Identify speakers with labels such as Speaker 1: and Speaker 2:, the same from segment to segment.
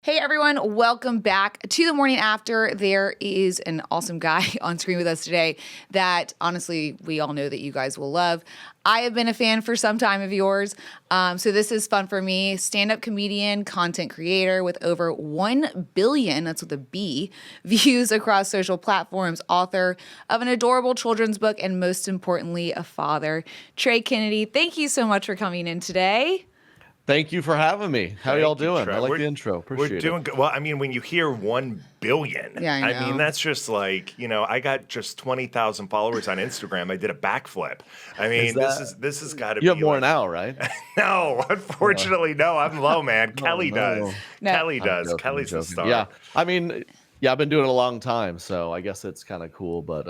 Speaker 1: Hey everyone, welcome back to the morning after. There is an awesome guy on screen with us today that honestly we all know that you guys will love. I have been a fan for some time of yours, so this is fun for me. Stand-up comedian, content creator with over 1 billion, that's with a B, views across social platforms, author of an adorable children's book, and most importantly, a father. Trey Kennedy, thank you so much for coming in today.
Speaker 2: Thank you for having me. How y'all doing? I like the intro. Appreciate
Speaker 3: We're doing good. Well, I mean, when you hear 1 billion,
Speaker 1: Yeah, I know.
Speaker 3: mean, that's just like, I got just 20,000 followers on Instagram. I did a backflip. I mean, this has got to be.
Speaker 2: You have more
Speaker 3: like,
Speaker 2: now, right?
Speaker 3: No, unfortunately, no. I'm low, man. Kelly does.
Speaker 1: No.
Speaker 3: Kelly does.
Speaker 2: Joking,
Speaker 3: Kelly's the star.
Speaker 2: Yeah. I mean, yeah, I've been doing it a long time, so I guess it's kind of cool, but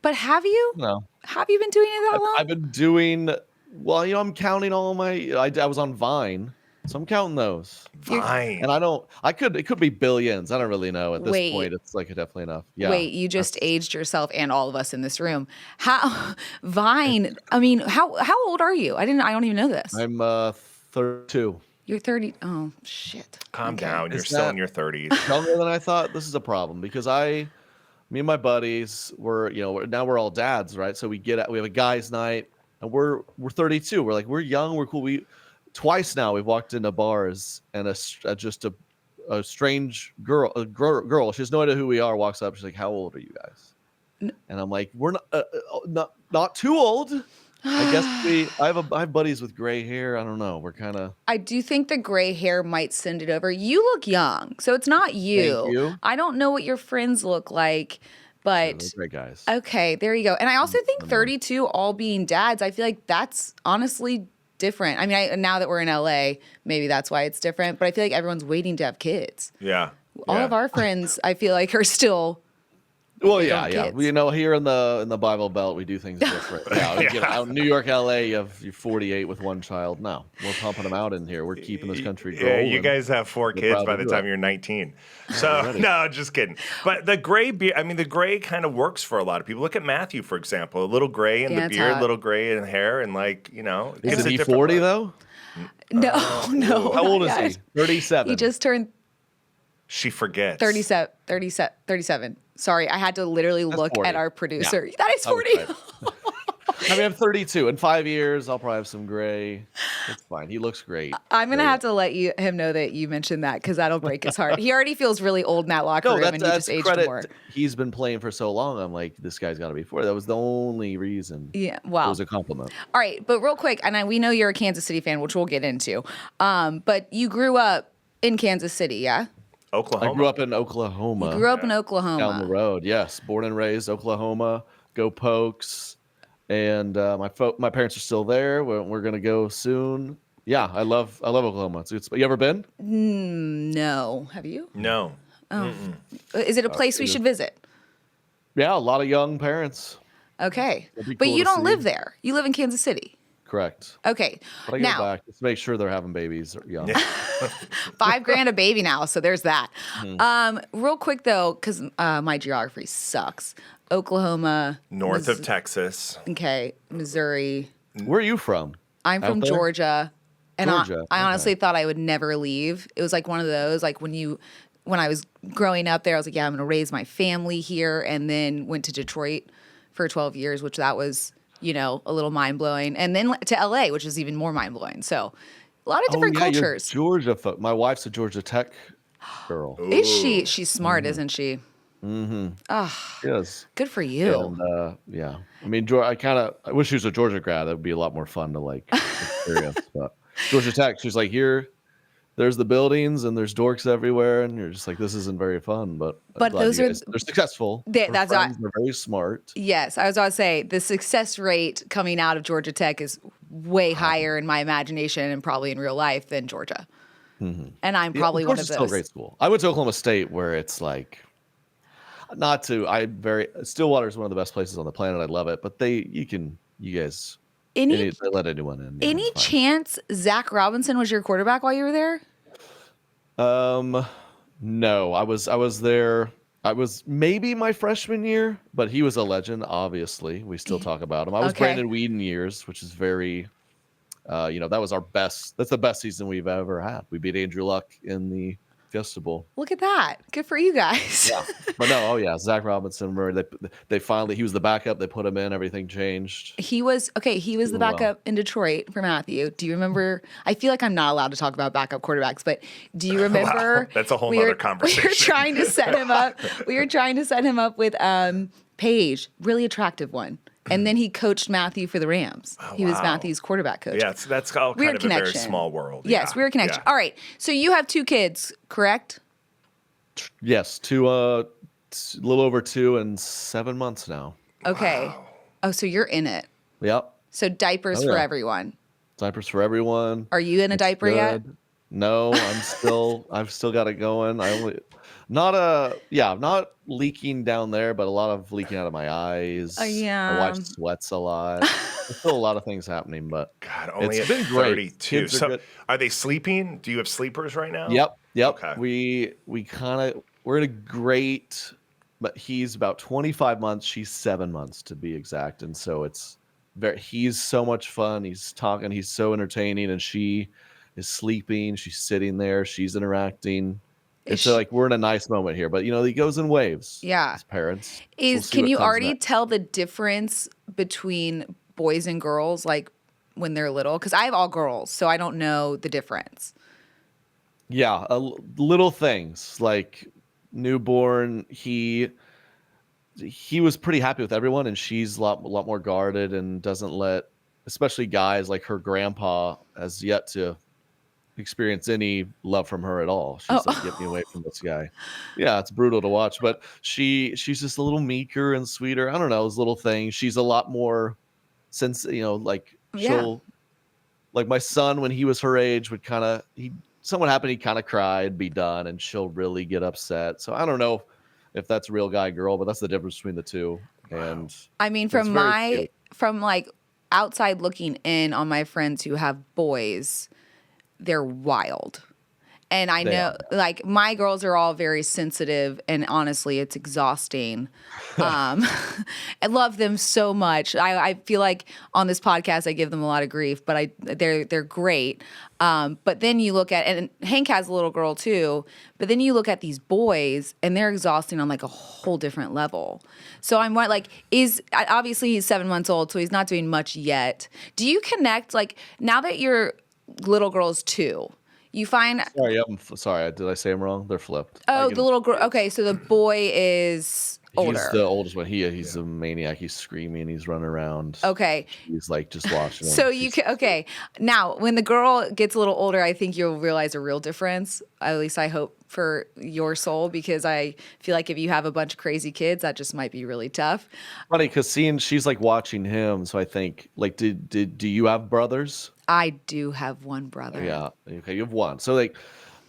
Speaker 1: But have you?
Speaker 2: no.
Speaker 1: Have you been doing it that long?
Speaker 2: I've been doing well, I'm counting all my I was on Vine. So I'm counting those.
Speaker 3: Fine.
Speaker 2: And it could be billions. I don't really know at this
Speaker 1: Wait.
Speaker 2: point. It's like definitely enough. Yeah.
Speaker 1: Wait, you just aged yourself and all of us in this room. How Vine? I mean, how old are you? I don't even know this.
Speaker 2: I'm 32.
Speaker 1: You're 30. Oh shit.
Speaker 3: Calm
Speaker 1: Okay.
Speaker 3: down. You're
Speaker 2: Is
Speaker 3: still
Speaker 2: that-
Speaker 3: in your 30s.
Speaker 2: Younger than I thought. This is a problem because me and my buddies now we're all dads, right? So we have a guys' night, and we're 32. We're young, we're cool. Twice now we've walked into bars and a strange girl, she has no idea who we are, walks up. She's like, "How old are you guys?" And I'm like, "We're not too old." I guess I have buddies with gray hair. I don't know. We're kind of.
Speaker 1: I do think the gray hair might send it over. You look young, so it's not you.
Speaker 2: Thank you.
Speaker 1: I don't know what your friends look like, but
Speaker 2: They're great guys.
Speaker 1: okay, there you go. And I also think 32, all being dads, I feel like that's honestly different. I mean, now that we're in LA, maybe that's why it's different, but I feel like everyone's waiting to have kids.
Speaker 3: Yeah.
Speaker 1: All of our friends, I feel like, are still.
Speaker 2: Well,
Speaker 1: They
Speaker 2: yeah.
Speaker 1: don't kids.
Speaker 2: Here in the Bible Belt, we do things different. Out in New York, LA, you're 48 with one child. No, we're pumping them out in here. We're keeping this country
Speaker 3: Yeah,
Speaker 2: growing.
Speaker 3: you guys have 4 kids
Speaker 2: proud
Speaker 3: by
Speaker 2: to
Speaker 3: the
Speaker 2: do
Speaker 3: time
Speaker 2: it.
Speaker 3: you're 19. So, no, just kidding. But the gray beard, the gray kind of works for a lot of people. Look at Matthew, for example. A little gray in
Speaker 1: Yeah,
Speaker 3: the
Speaker 1: it's
Speaker 3: beard,
Speaker 1: hot.
Speaker 3: little gray in hair, and
Speaker 2: Is
Speaker 3: gives a
Speaker 2: he
Speaker 3: different
Speaker 2: 40
Speaker 3: look.
Speaker 2: though?
Speaker 1: No, no.
Speaker 2: How old is
Speaker 1: not
Speaker 2: he?
Speaker 1: yet.
Speaker 2: 37.
Speaker 1: He just turned
Speaker 3: She forgets.
Speaker 1: 37. Sorry, I had to literally look
Speaker 2: 40.
Speaker 1: at our producer.
Speaker 2: Yeah.
Speaker 1: That is 40.
Speaker 2: I'm 32. In 5 years, I'll probably have some gray. It's fine. He looks great.
Speaker 1: I'm gonna have to let him know that you mentioned that because that'll break his heart. He already feels really old in that locker
Speaker 2: No,
Speaker 1: room, and you
Speaker 2: that's
Speaker 1: just aged
Speaker 2: credit.
Speaker 1: more.
Speaker 2: He's been playing for so long. I'm like, this guy's got to be 40. That was the only reason.
Speaker 1: Yeah,
Speaker 2: It
Speaker 1: wow.
Speaker 2: was a compliment.
Speaker 1: All right, but real quick, and we know you're a Kansas City fan, which we'll get into. But you grew up in Kansas City, yeah?
Speaker 3: Oklahoma.
Speaker 2: I grew up in Oklahoma.
Speaker 1: Grew up in Oklahoma.
Speaker 2: Down the road, yes. Born and raised Oklahoma. Go Pokes. And my parents are still there. We're gonna go soon. Yeah, I love Oklahoma. You ever been?
Speaker 1: No, have you?
Speaker 3: No.
Speaker 1: Is it a place we should visit?
Speaker 2: Yeah, a lot of young parents.
Speaker 1: Okay,
Speaker 2: That'd be
Speaker 1: but
Speaker 2: cool
Speaker 1: you
Speaker 2: to
Speaker 1: don't
Speaker 2: see.
Speaker 1: live there. You live in Kansas City.
Speaker 2: Correct.
Speaker 1: Okay,
Speaker 2: But I go
Speaker 1: now
Speaker 2: back just to make sure they're having babies young.
Speaker 1: $5,000 a baby now, so there's that. Real quick though, because my geography sucks. Oklahoma,
Speaker 3: North of Texas.
Speaker 1: okay, Missouri.
Speaker 2: Where are you from?
Speaker 1: I'm from
Speaker 2: Out there?
Speaker 1: Georgia, and
Speaker 2: Georgia,
Speaker 1: I
Speaker 2: okay.
Speaker 1: honestly thought I would never leave. It was like one of those, like when I was growing up there, I was like, yeah, I'm going to raise my family here, and then went to Detroit for 12 years, which that was, a little mind blowing, and then to LA, which is even more mind blowing. So, a lot of different
Speaker 2: Oh, yeah, you're
Speaker 1: cultures.
Speaker 2: Georgia folk. My wife's a Georgia Tech girl.
Speaker 1: Is she? She's smart, isn't she?
Speaker 2: Yes.
Speaker 1: Good for you.
Speaker 2: And yeah, I mean, I wish she was a Georgia grad. That would be a lot more fun to experience. But Georgia Tech, she's like, there's the buildings and there's dorks everywhere, and you're just like, this isn't very fun. But I'm
Speaker 1: But
Speaker 2: glad
Speaker 1: those
Speaker 2: you
Speaker 1: are-
Speaker 2: guys- they're successful.
Speaker 1: They-
Speaker 2: Her
Speaker 1: that's
Speaker 2: friends, they're very smart.
Speaker 1: Yes, I was about to say the success rate coming out of Georgia Tech is way higher in my imagination and probably in real life than Georgia. And I'm probably one of
Speaker 2: Georgia's still a
Speaker 1: those.
Speaker 2: great school. I went to Oklahoma State, where it's like, Stillwater is one of the best places on the planet. I love it, but you guys.
Speaker 1: Any
Speaker 2: They let anyone in. Yeah,
Speaker 1: any
Speaker 2: it's fine.
Speaker 1: chance Zach Robinson was your quarterback while you were there?
Speaker 2: No, I was there. I was maybe my freshman year, but he was a legend. Obviously, we still talk about him. I was
Speaker 1: Okay.
Speaker 2: Brandon Whedon years, which is very, that was our best. That's the best season we've ever had. We beat Andrew Luck in the Fiesta
Speaker 1: Look at that. Good for you guys.
Speaker 2: Yeah. But no, oh yeah, Zach Robinson. They finally, he was the backup. They put him in. Everything changed.
Speaker 1: He was the
Speaker 2: Doing well.
Speaker 1: backup in Detroit for Matthew. Do you remember? I feel like I'm not allowed to talk about backup quarterbacks, but do you remember?
Speaker 3: Wow, that's a whole other conversation.
Speaker 1: We were trying to set him up. We were trying to set him up with Paige, really attractive one. And then he coached Matthew for the Rams. He was Matthew's quarterback coach.
Speaker 3: Yeah, that's all kind
Speaker 1: Weird
Speaker 3: of
Speaker 1: connection.
Speaker 3: a very small world.
Speaker 1: Yes,
Speaker 3: Yeah.
Speaker 1: weird connection.
Speaker 3: Yeah.
Speaker 1: All right. So you have 2 kids, correct?
Speaker 2: Yes, a little over 2 and 7 months now.
Speaker 1: Okay.
Speaker 3: Wow.
Speaker 1: Oh, so you're in it.
Speaker 2: Yep.
Speaker 1: So diapers
Speaker 2: Oh,
Speaker 1: for
Speaker 2: yeah.
Speaker 1: everyone.
Speaker 2: Diapers for everyone.
Speaker 1: Are you in a diaper yet?
Speaker 2: Good. No, I've still got it going. Not leaking down there, but a lot of leaking out of my eyes.
Speaker 1: Yeah.
Speaker 2: My wife sweats a lot. There's still a lot of things happening, but
Speaker 3: God, only
Speaker 2: it's
Speaker 3: at
Speaker 2: been great.
Speaker 3: 32.
Speaker 2: Kids are
Speaker 3: So
Speaker 2: good.
Speaker 3: are they sleeping? Do you have sleepers right now?
Speaker 2: Yep.
Speaker 3: Okay.
Speaker 2: We're in a great, but he's about 25 months. She's 7 months to be exact, and so he's so much fun. He's talking. He's so entertaining, and she is sleeping. She's sitting there. She's interacting. And so we're in a nice moment here, but it goes in waves.
Speaker 1: Yeah.
Speaker 2: As parents.
Speaker 1: Can you already tell the difference between boys and girls, like when they're little? Because I have all girls, so I don't know the difference.
Speaker 2: Yeah, little things like newborn. He was pretty happy with everyone, and she's a lot more guarded and doesn't let, especially guys like her grandpa, has yet to experience any love from her at all. She's like, get me away from this guy. Yeah, it's brutal to watch, but she's just a little meeker and sweeter. I don't know, those little things. She's a lot more like she'll like my son when he was her age would something happened, he'd kind of cry, it'd be done, and she'll really get upset. So I don't know if that's real guy girl, but that's the difference between the two. And
Speaker 1: I mean, from like outside looking in on my friends who have boys, they're wild. And I know, like, my girls are all very sensitive, and honestly, it's exhausting. I love them so much. I feel like on this podcast, I give them a lot of grief, but they're great. But then you look at, and Hank has a little girl too, but then you look at these boys, and they're exhausting on like a whole different level. So I'm like, obviously he's 7 months old, so he's not doing much yet. Do you connect, like, now that your little girl's 2, you find...
Speaker 2: Sorry, did I say them wrong? They're flipped.
Speaker 1: Oh, the little girl. Okay, so the boy is older.
Speaker 2: He's the oldest one. He's a maniac. He's screaming. He's running around.
Speaker 1: Okay.
Speaker 2: He's like just watching him.
Speaker 1: So okay. Now, when the girl gets a little older, I think you'll realize a real difference. At least I hope for your soul, because I feel like if you have a bunch of crazy kids, that just might be really tough.
Speaker 2: Funny, because she's like watching him. So I think, like, do you have brothers?
Speaker 1: I do have one brother.
Speaker 2: Yeah. Okay, you have one. So like,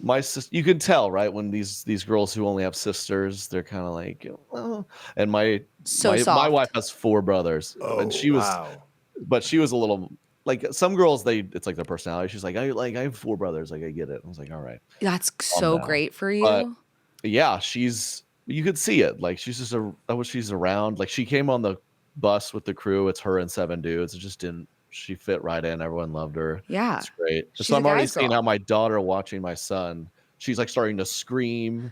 Speaker 2: my sister, you can tell, right, when these girls who only have sisters, they're kind of like, oh. And my wife has 4 brothers, and she was, but she was a little like some girls. It's like their personality. She's like, I have 4 brothers. Like, I get it. I was like, all right,
Speaker 1: that's so great for you.
Speaker 2: But yeah, you could see it. Like, she's just she's around. Like, she came on the bus with the crew. It's her and 7 dudes. It just didn't. She fit right in. Everyone loved her.
Speaker 1: Yeah.
Speaker 2: It's great.
Speaker 1: She's
Speaker 2: So I'm already
Speaker 1: guy's
Speaker 2: seeing
Speaker 1: girl.
Speaker 2: how my daughter watching my son, she's like starting to scream.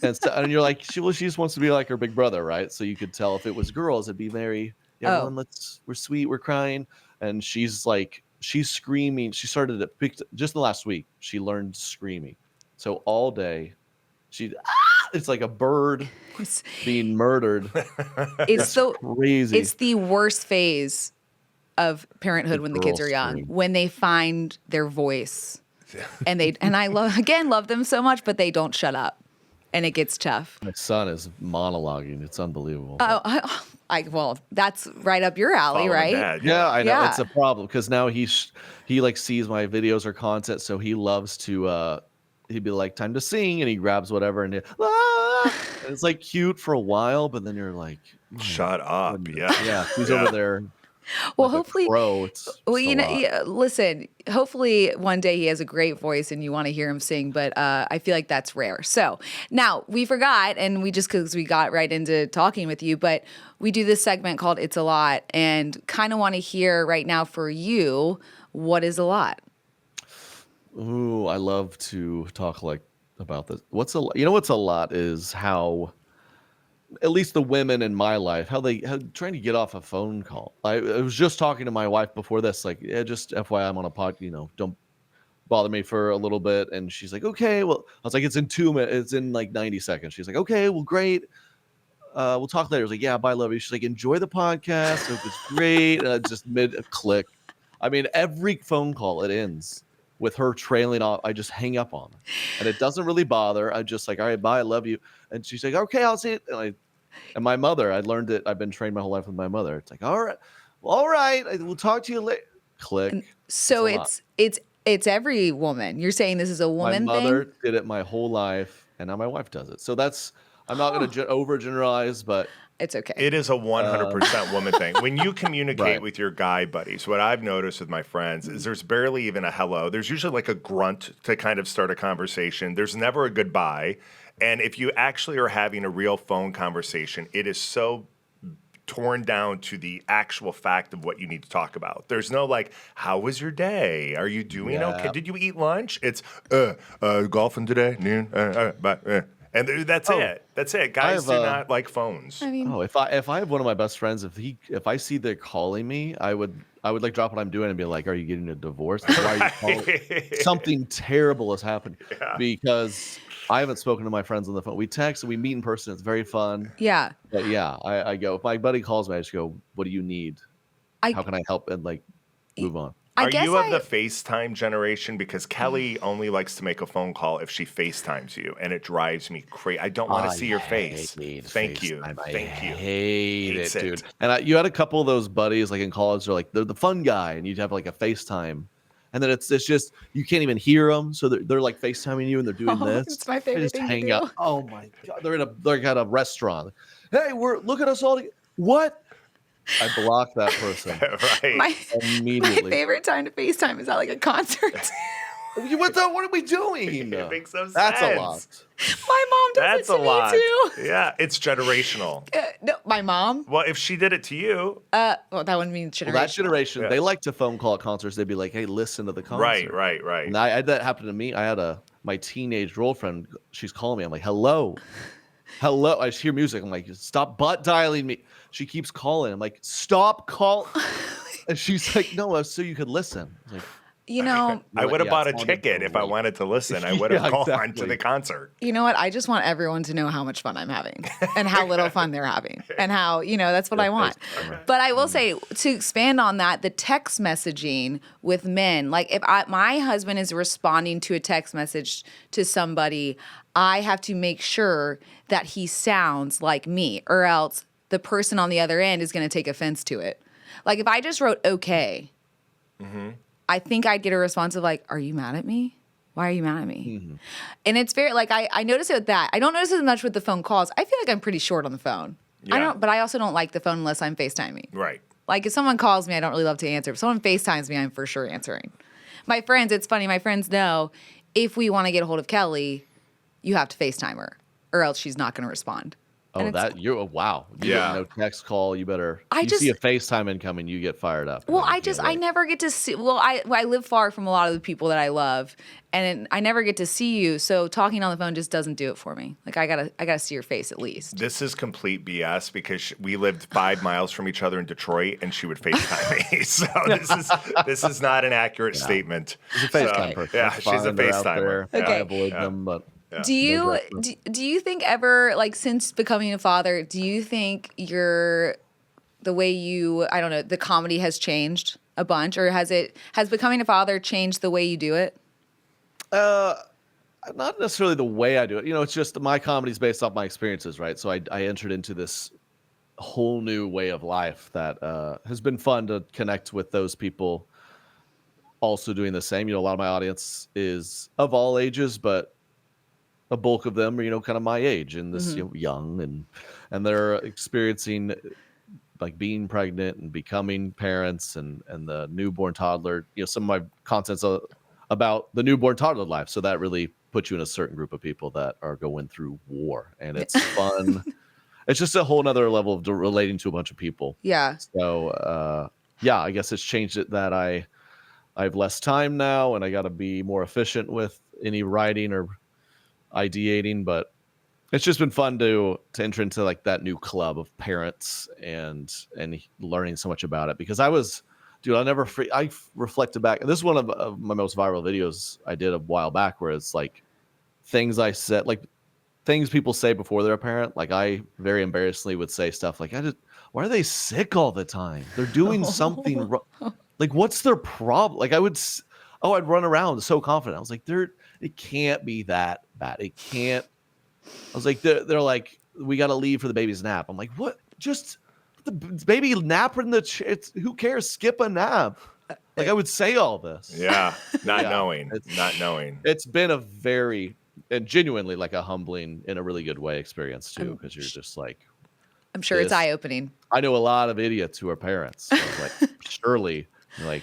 Speaker 2: And you're like, she just wants to be like her big brother, right? So you could tell if it was girls, it'd be very, everyone, we're sweet, we're crying. And she's screaming. She started to just the last week, she learned screaming. So all day, it's like a bird being murdered.
Speaker 1: It's
Speaker 2: crazy.
Speaker 1: It's the worst phase of parenthood when the kids are young, when they find their voice, and I love them so much, but they don't shut up, and it gets tough.
Speaker 2: My son is monologuing. It's unbelievable.
Speaker 1: Well, that's right up your alley,
Speaker 3: Follow
Speaker 1: right?
Speaker 3: Dad,
Speaker 2: Yeah, I know.
Speaker 1: Yeah.
Speaker 2: It's a problem because now he like sees my videos or content, so he loves to he'd be like, time to sing, and he grabs whatever and and it's like cute for a while, but then you're like,
Speaker 3: shut up. Yeah.
Speaker 2: He's over there.
Speaker 1: Well,
Speaker 2: like
Speaker 1: hopefully, listen, hopefully one day he has a great voice and you want to hear him sing, but I feel like that's rare. So now we forgot, and because we got right into talking with you, but we do this segment called It's a Lot, and kind of want to hear right now for you, what is a lot?
Speaker 2: Ooh, I love to talk like about this. What's a lot is how, at least the women in my life, how trying to get off a phone call. I was just talking to my wife before this, like, yeah, just FYI, I'm on a pod, don't bother me for a little bit. And she's like, okay, well, I was like, it's in 2 minutes, it's in like 90 seconds. She's like, okay, well, great. We'll talk later. I was like, yeah, bye, love you. She's like, enjoy the podcast. Hope it's great. Just mid click. I mean, every phone call it ends with her trailing off. I just hang up on her, and it doesn't really bother. I'm just like, all right, bye, I love you. And she's like, okay, I'll see it. And my mother, I learned it. I've been trained my whole life with my mother. It's like, all right, we'll talk to you later. Click.
Speaker 1: So it's every woman. You're saying this is a woman
Speaker 2: My mother
Speaker 1: thing?
Speaker 2: did it my whole life, and now my wife does it. So I'm not going to overgeneralize, but
Speaker 1: It's okay.
Speaker 3: It is a 100% woman thing. When you communicate
Speaker 2: Right.
Speaker 3: with your guy buddies, what I've noticed with my friends is there's barely even a hello. There's usually like a grunt to kind of start a conversation. There's never a goodbye. And if you actually are having a real phone conversation, it is so torn down to the actual fact of what you need to talk about. There's no like, how was your day? Are you doing okay?
Speaker 2: Yeah.
Speaker 3: Did you eat lunch? It's golfing today, noon, bye. And that's it. That's it. Guys do not like phones.
Speaker 1: I mean,
Speaker 2: if I have one of my best friends, if I see they're calling me, I would like drop what I'm doing and be like, "Are you getting a divorce? Like, why are you calling?" Something terrible has happened because I haven't spoken to my friends on the phone. We text and we meet in person. It's very fun.
Speaker 1: yeah.
Speaker 2: But yeah, I go, if my buddy calls me, I just go, "What do you need? How can I help?" And like move on.
Speaker 3: Are you of the FaceTime generation? Because Kelly only likes to make a phone call if she FaceTimes you, and it drives me crazy. I don't want to see your face. Thank you. Thank you.
Speaker 2: Hate
Speaker 3: Hates
Speaker 2: it, dude. And you had a couple of those buddies like in college. They're like the fun guy, and you'd have like a FaceTime, and then it's just you can't even hear them, so they're like FaceTiming you, and they're doing this.
Speaker 1: It's my favorite
Speaker 2: just
Speaker 1: thing to
Speaker 2: hang
Speaker 1: do.
Speaker 2: up. Oh my god, they're at a restaurant. Hey, look at us all. What? I block that person
Speaker 3: Right.
Speaker 2: immediately.
Speaker 1: My favorite time to FaceTime is at like a concert.
Speaker 2: What are we doing?
Speaker 3: It makes no sense.
Speaker 2: That's a lot.
Speaker 1: My mom does
Speaker 3: That's
Speaker 1: it to
Speaker 3: a lot.
Speaker 1: me too.
Speaker 3: Yeah, it's generational.
Speaker 1: No, my mom.
Speaker 3: Well, if she did it to you,
Speaker 1: Well, that wouldn't mean generation.
Speaker 2: Well, that generation,
Speaker 3: Yeah.
Speaker 2: they like to phone call at concerts. They'd be like, "Hey, listen to the concert."
Speaker 3: right.
Speaker 2: And that happened to me. I had my teenage girlfriend. She's calling me. I'm like, "Hello." I just hear music. I'm like, "Stop butt dialing me." She keeps calling. I'm like, "Stop call." And she's like, "No, so you could listen." I was like,
Speaker 1: You know,
Speaker 3: I would have
Speaker 2: yeah,
Speaker 3: bought a
Speaker 2: it's on
Speaker 3: ticket
Speaker 2: the
Speaker 3: if I
Speaker 2: week.
Speaker 3: wanted to listen. I would have
Speaker 2: Yeah,
Speaker 3: gone to
Speaker 2: exactly.
Speaker 3: the concert.
Speaker 1: you know what? I just want everyone to know how much fun I'm having and how little fun they're having and how, that's what I want. But I will say, to expand on that, the text messaging with men, like if my husband is responding to a text message to somebody, I have to make sure that he sounds like me, or else the person on the other end is going to take offense to it. Like if I just wrote okay, I think I'd get a response of like, "Are you mad at me? Why are you mad at me?" And it's very like I notice it with that. I don't notice it as much with the phone calls. I feel like I'm pretty short on the phone.
Speaker 3: Yeah.
Speaker 1: But I also don't like the phone unless I'm FaceTiming.
Speaker 3: Right.
Speaker 1: Like if someone calls me, I don't really love to answer. If someone FaceTimes me, I'm for sure answering. My friends, it's funny. My friends know if we want to get a hold of Kelly, you have to FaceTime her, or else she's not going to respond.
Speaker 2: "Oh,
Speaker 1: And it's-
Speaker 2: wow. You
Speaker 3: Yeah.
Speaker 2: get no text call. You better.
Speaker 1: I
Speaker 2: You
Speaker 1: just-
Speaker 2: see a FaceTime incoming, you get fired up."
Speaker 1: Well,
Speaker 2: And
Speaker 1: I
Speaker 2: you can't
Speaker 1: I
Speaker 2: wait.
Speaker 1: never get to see. Well, I live far from a lot of the people that I love, and I never get to see you. So talking on the phone just doesn't do it for me. Like I gotta see your face at least.
Speaker 3: This is complete BS because we lived 5 miles from each other in Detroit, and she would FaceTime me. So this is not an accurate statement.
Speaker 2: She's a FaceTime person.
Speaker 3: Yeah,
Speaker 2: That's
Speaker 3: she's a
Speaker 2: fine. They're out
Speaker 3: FaceTimer.
Speaker 2: there.
Speaker 1: Okay.
Speaker 2: I avoid them, but
Speaker 1: Do you do you think ever, like, since becoming a father, do you think the way I don't know, the comedy has changed a bunch, or has becoming a father changed the way you do it?
Speaker 2: not necessarily the way I do it. It's just my comedy is based off my experiences, right? So I entered into this whole new way of life that has been fun to connect with those people also doing the same. A lot of my audience is of all ages, but a bulk of them are, kind of my age and this, young and they're experiencing like being pregnant and becoming parents and the newborn toddler. Some of my content's about the newborn toddler life. So that really puts you in a certain group of people that are going through war, and it's fun. It's just a whole nother level of relating to a bunch of people.
Speaker 1: Yeah.
Speaker 2: So, yeah, I guess it's changed it that I have less time now and I got to be more efficient with any writing or ideating, but it's just been fun to enter into like that new club of parents and learning so much about it because I reflected back. This is one of my most viral videos I did a while back where it's like things I said, like things people say before they're a parent. Like I very embarrassingly would say stuff like, why are they sick all the time? They're doing something wrong. Like, what's their problem? Like I'd run around so confident. I was like, it can't be that bad. It can't. I was like, they're like, we got to leave for the baby's nap. I'm like, what? Just the baby nap in the chair. Who cares? Skip a nap. Like I would say all this.
Speaker 3: Yeah, not
Speaker 2: Yeah.
Speaker 3: knowing.
Speaker 2: It's been a very and genuinely like a humbling in a really good way experience too, because you're just like,
Speaker 1: I'm sure it's eye-opening.
Speaker 2: I know a lot of idiots who are parents. So like, surely, like,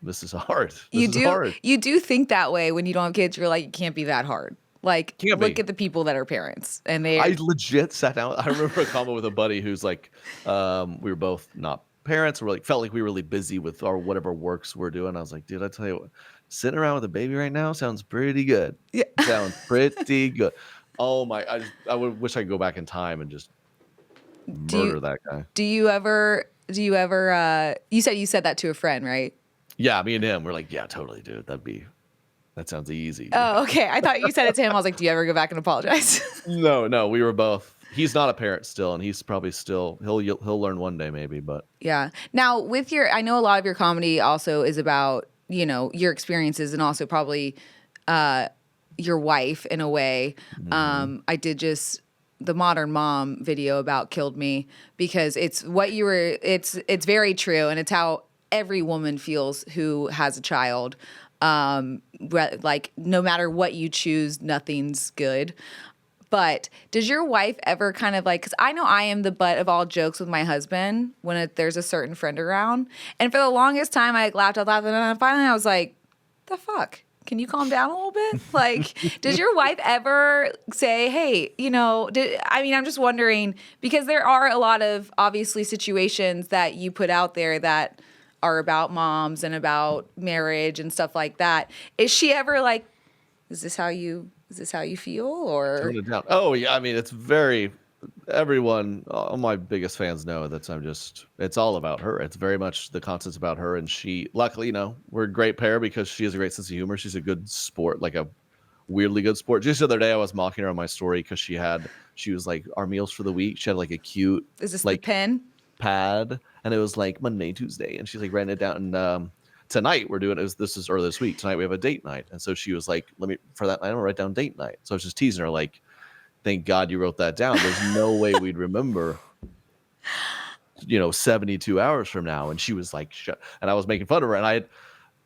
Speaker 2: this is hard.
Speaker 1: You do think that way when you don't have kids. You're like, it can't be that hard. Like, look at the people that are parents, and I
Speaker 2: legit sat down. I remember a comment with a buddy who's like, we were both not parents. We're like, felt like we were really busy with our whatever works we're doing. I was like, dude, I tell you what, sitting around with a baby right now sounds pretty good.
Speaker 1: Yeah.
Speaker 2: Sounds pretty good. Oh my, I would wish I could go back in time and just murder that guy.
Speaker 1: Do you ever, you said that to a friend, right?
Speaker 2: Yeah, me and him, we're like, yeah, totally, dude. That sounds easy. Dude.
Speaker 1: Oh, okay. I thought you said it to him. I was like, do you ever go back and apologize?
Speaker 2: No, we were both. He's not a parent still, and he's probably still, he'll learn one day maybe, but.
Speaker 1: Yeah. Now I know a lot of your comedy also is about, your experiences and also probably your wife in a way.
Speaker 2: Mm-hmm.
Speaker 1: I did the Modern Mom video about killed me because it's it's very true, and it's how every woman feels who has a child. Like no matter what you choose, nothing's good. But does your wife ever kind of like, because I know I am the butt of all jokes with my husband when there's a certain friend around. And for the longest time, I laughed out loud. And then finally I was like, the fuck? Can you calm down a little bit? Like, does your wife ever say, hey, I'm just wondering, because there are a lot of obviously situations that you put out there that are about moms and about marriage and stuff like that. Is she ever like, is this how you feel, or?
Speaker 2: Tone it down. Oh yeah, I mean everyone, all my biggest fans know that it's all about her. It's very much the content's about her, and she, luckily, we're a great pair because she has a great sense of humor. She's a good sport, like a weirdly good sport. Just the other day I was mocking her on my story because she was like, our meals for the week. She had like a cute,
Speaker 1: is this
Speaker 2: like
Speaker 1: the pen?
Speaker 2: Pad, and it was like Monday, Tuesday, and she's like writing it down. And tonight we're doing this is early this week. Tonight we have a date night, and so she was like, for that night I'm gonna write down date night. So I was just teasing her like, thank God you wrote that down. There's no way we'd remember 72 hours from now. And she was like, shut. And I was making fun of her,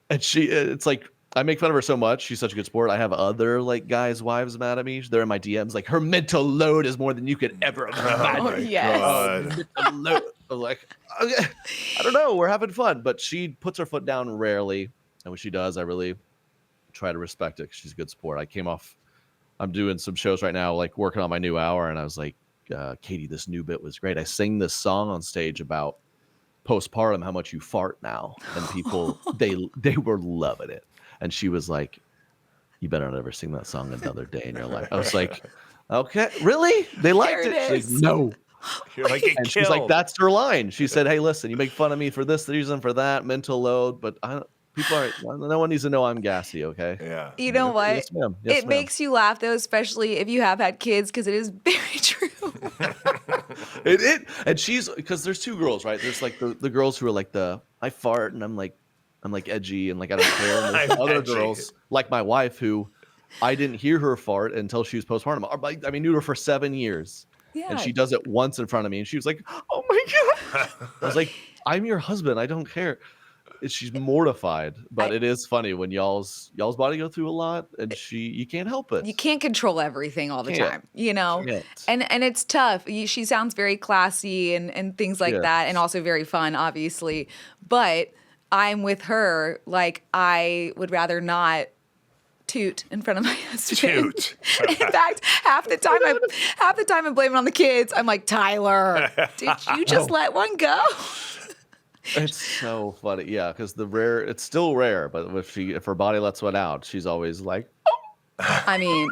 Speaker 2: it's like, I make fun of her so much. She's such a good sport. I have other like guys' wives mad at me. They're in my DMs. Like, her mental load is more than you could ever imagine.
Speaker 1: Oh, yes.
Speaker 2: Mental load. I was like, okay. I don't know. We're having fun, but she puts her foot down rarely, and when she does, I really try to respect it because she's a good sport. I'm doing some shows right now, like working on my new hour, and I was like, Katie, this new bit was great. I sing this song on stage about postpartum, how much you fart now, and people they were loving it. And she was like, you better not ever sing that song another day in your life. I was like, okay, really? They liked it. She's like, no.
Speaker 3: You're like,
Speaker 2: and she's like, that's her line. She said, hey, listen, you make fun of me for this reason, for that, mental load, but no one needs to know I'm gassy, okay?
Speaker 3: Yeah.
Speaker 1: You know what?
Speaker 2: Yes, ma'am. Yes,
Speaker 1: it makes you laugh though, especially if you have had kids, because it is very true.
Speaker 2: And she's, because there's two girls, right? There's like the girls who are like I fart and I'm like edgy and like I don't care. And there's other girls like my wife who I didn't hear her fart until she was postpartum. I knew her for 7 years.
Speaker 1: Yeah.
Speaker 2: And she does it once in front of me and she was like, oh my God. I was like, I'm your husband. I don't care. She's mortified, but it is funny when y'all's body go through a lot, and you can't help it.
Speaker 1: You can't control everything all the time,
Speaker 2: Can't.
Speaker 1: and it's tough. She sounds very classy and things like that, and also very fun, obviously. But I'm with her. Like, I would rather not toot in front of my husband.
Speaker 3: Toot.
Speaker 1: In fact, half the time I'm blaming on the kids. I'm like, Tyler, did you just let one go?
Speaker 2: It's so funny, yeah, because it's still rare, but if her body lets one out, she's always like, oh,
Speaker 1: I mean,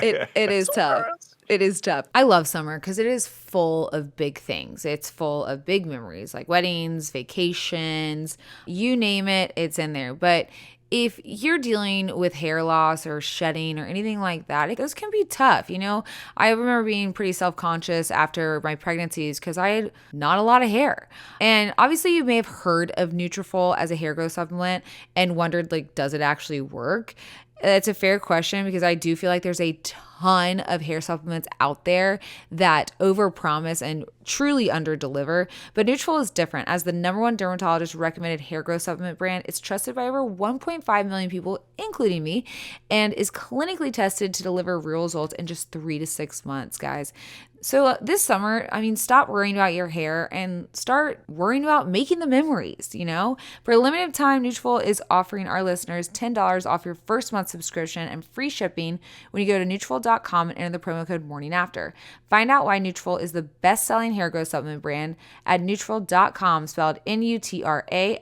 Speaker 1: it is tough. It is tough.
Speaker 4: I love summer because it is full of big things. It's full of big memories like weddings, vacations, you name it, it's in there. But if you're dealing with hair loss or shedding or anything like that, those can be tough. You know, I remember being pretty self conscious after my pregnancies because I had not a lot of hair. And obviously, you may have heard of Nutrafol as a hair growth supplement and wondered, like, does it actually work? That's a fair question because I do feel like there's a ton of hair supplements out there that overpromise and truly underdeliver. But Nutrafol is different. As the #1 dermatologist recommended hair growth supplement brand, it's trusted by over 1.5 million people, including me, and is clinically tested to deliver real results in just 3 to 6 months, guys. So this summer, I mean, stop worrying about your hair and start worrying about making the memories, you know? For a limited time, Nutrafol is offering our listeners $10 off your first month subscription and free shipping when you go to Nutrafol.com and enter the promo code MORNINGAFTER. Find out why Nutrafol is the best-selling hair growth supplement brand at Nutrafol.com, spelled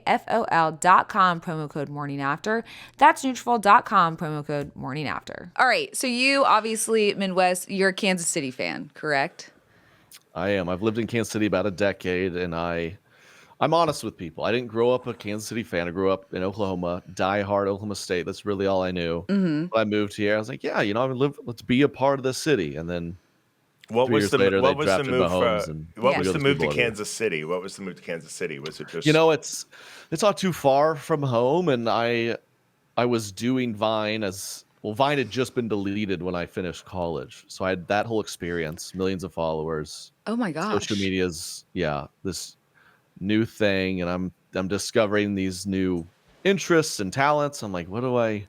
Speaker 4: Nutrafol.com, promo code MORNINGAFTER. That's Nutrafol.com, promo code MORNINGAFTER.
Speaker 1: All right. So you obviously, Midwest, you're a Kansas City fan, correct?
Speaker 2: I am. I've lived in Kansas City about a decade, and I'm honest with people. I didn't grow up a Kansas City fan. I grew up in Oklahoma, diehard Oklahoma State. That's really all I knew. When I moved here, I was like, yeah, you know, let's be a part of the city. And then
Speaker 3: What
Speaker 2: 3
Speaker 3: was
Speaker 2: years
Speaker 3: the
Speaker 2: later,
Speaker 3: what
Speaker 2: they
Speaker 3: was the
Speaker 2: drafted
Speaker 3: move?
Speaker 2: Mahomes. And
Speaker 3: What was
Speaker 2: we
Speaker 3: the
Speaker 2: go
Speaker 3: move to
Speaker 2: Super Bowl.
Speaker 3: Kansas City? What was the move to Kansas City? Was it just
Speaker 2: You know, it's not too far from home, and I was doing Vine Vine had just been deleted when I finished college, so I had that whole experience, millions of followers.
Speaker 1: Oh my gosh.
Speaker 2: Social media's this new thing, and I'm discovering these new interests and talents. I'm like, what do I?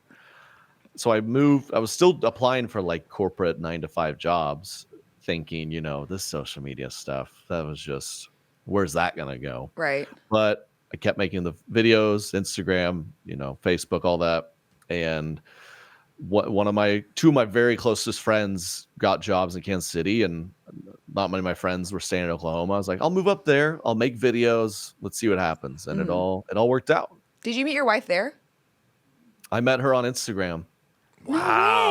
Speaker 2: So I moved. I was still applying for like corporate 9 to 5 jobs, thinking, you know, this social media stuff, that was just, where's that gonna go?
Speaker 1: Right.
Speaker 2: But I kept making the videos, Instagram, you know, Facebook, all that, and two of my very closest friends got jobs in Kansas City, and not many of my friends were staying in Oklahoma. I was like, I'll move up there. I'll make videos. Let's see what happens. And it all worked out.
Speaker 1: Did you meet your wife there?
Speaker 2: I met her on Instagram.
Speaker 1: No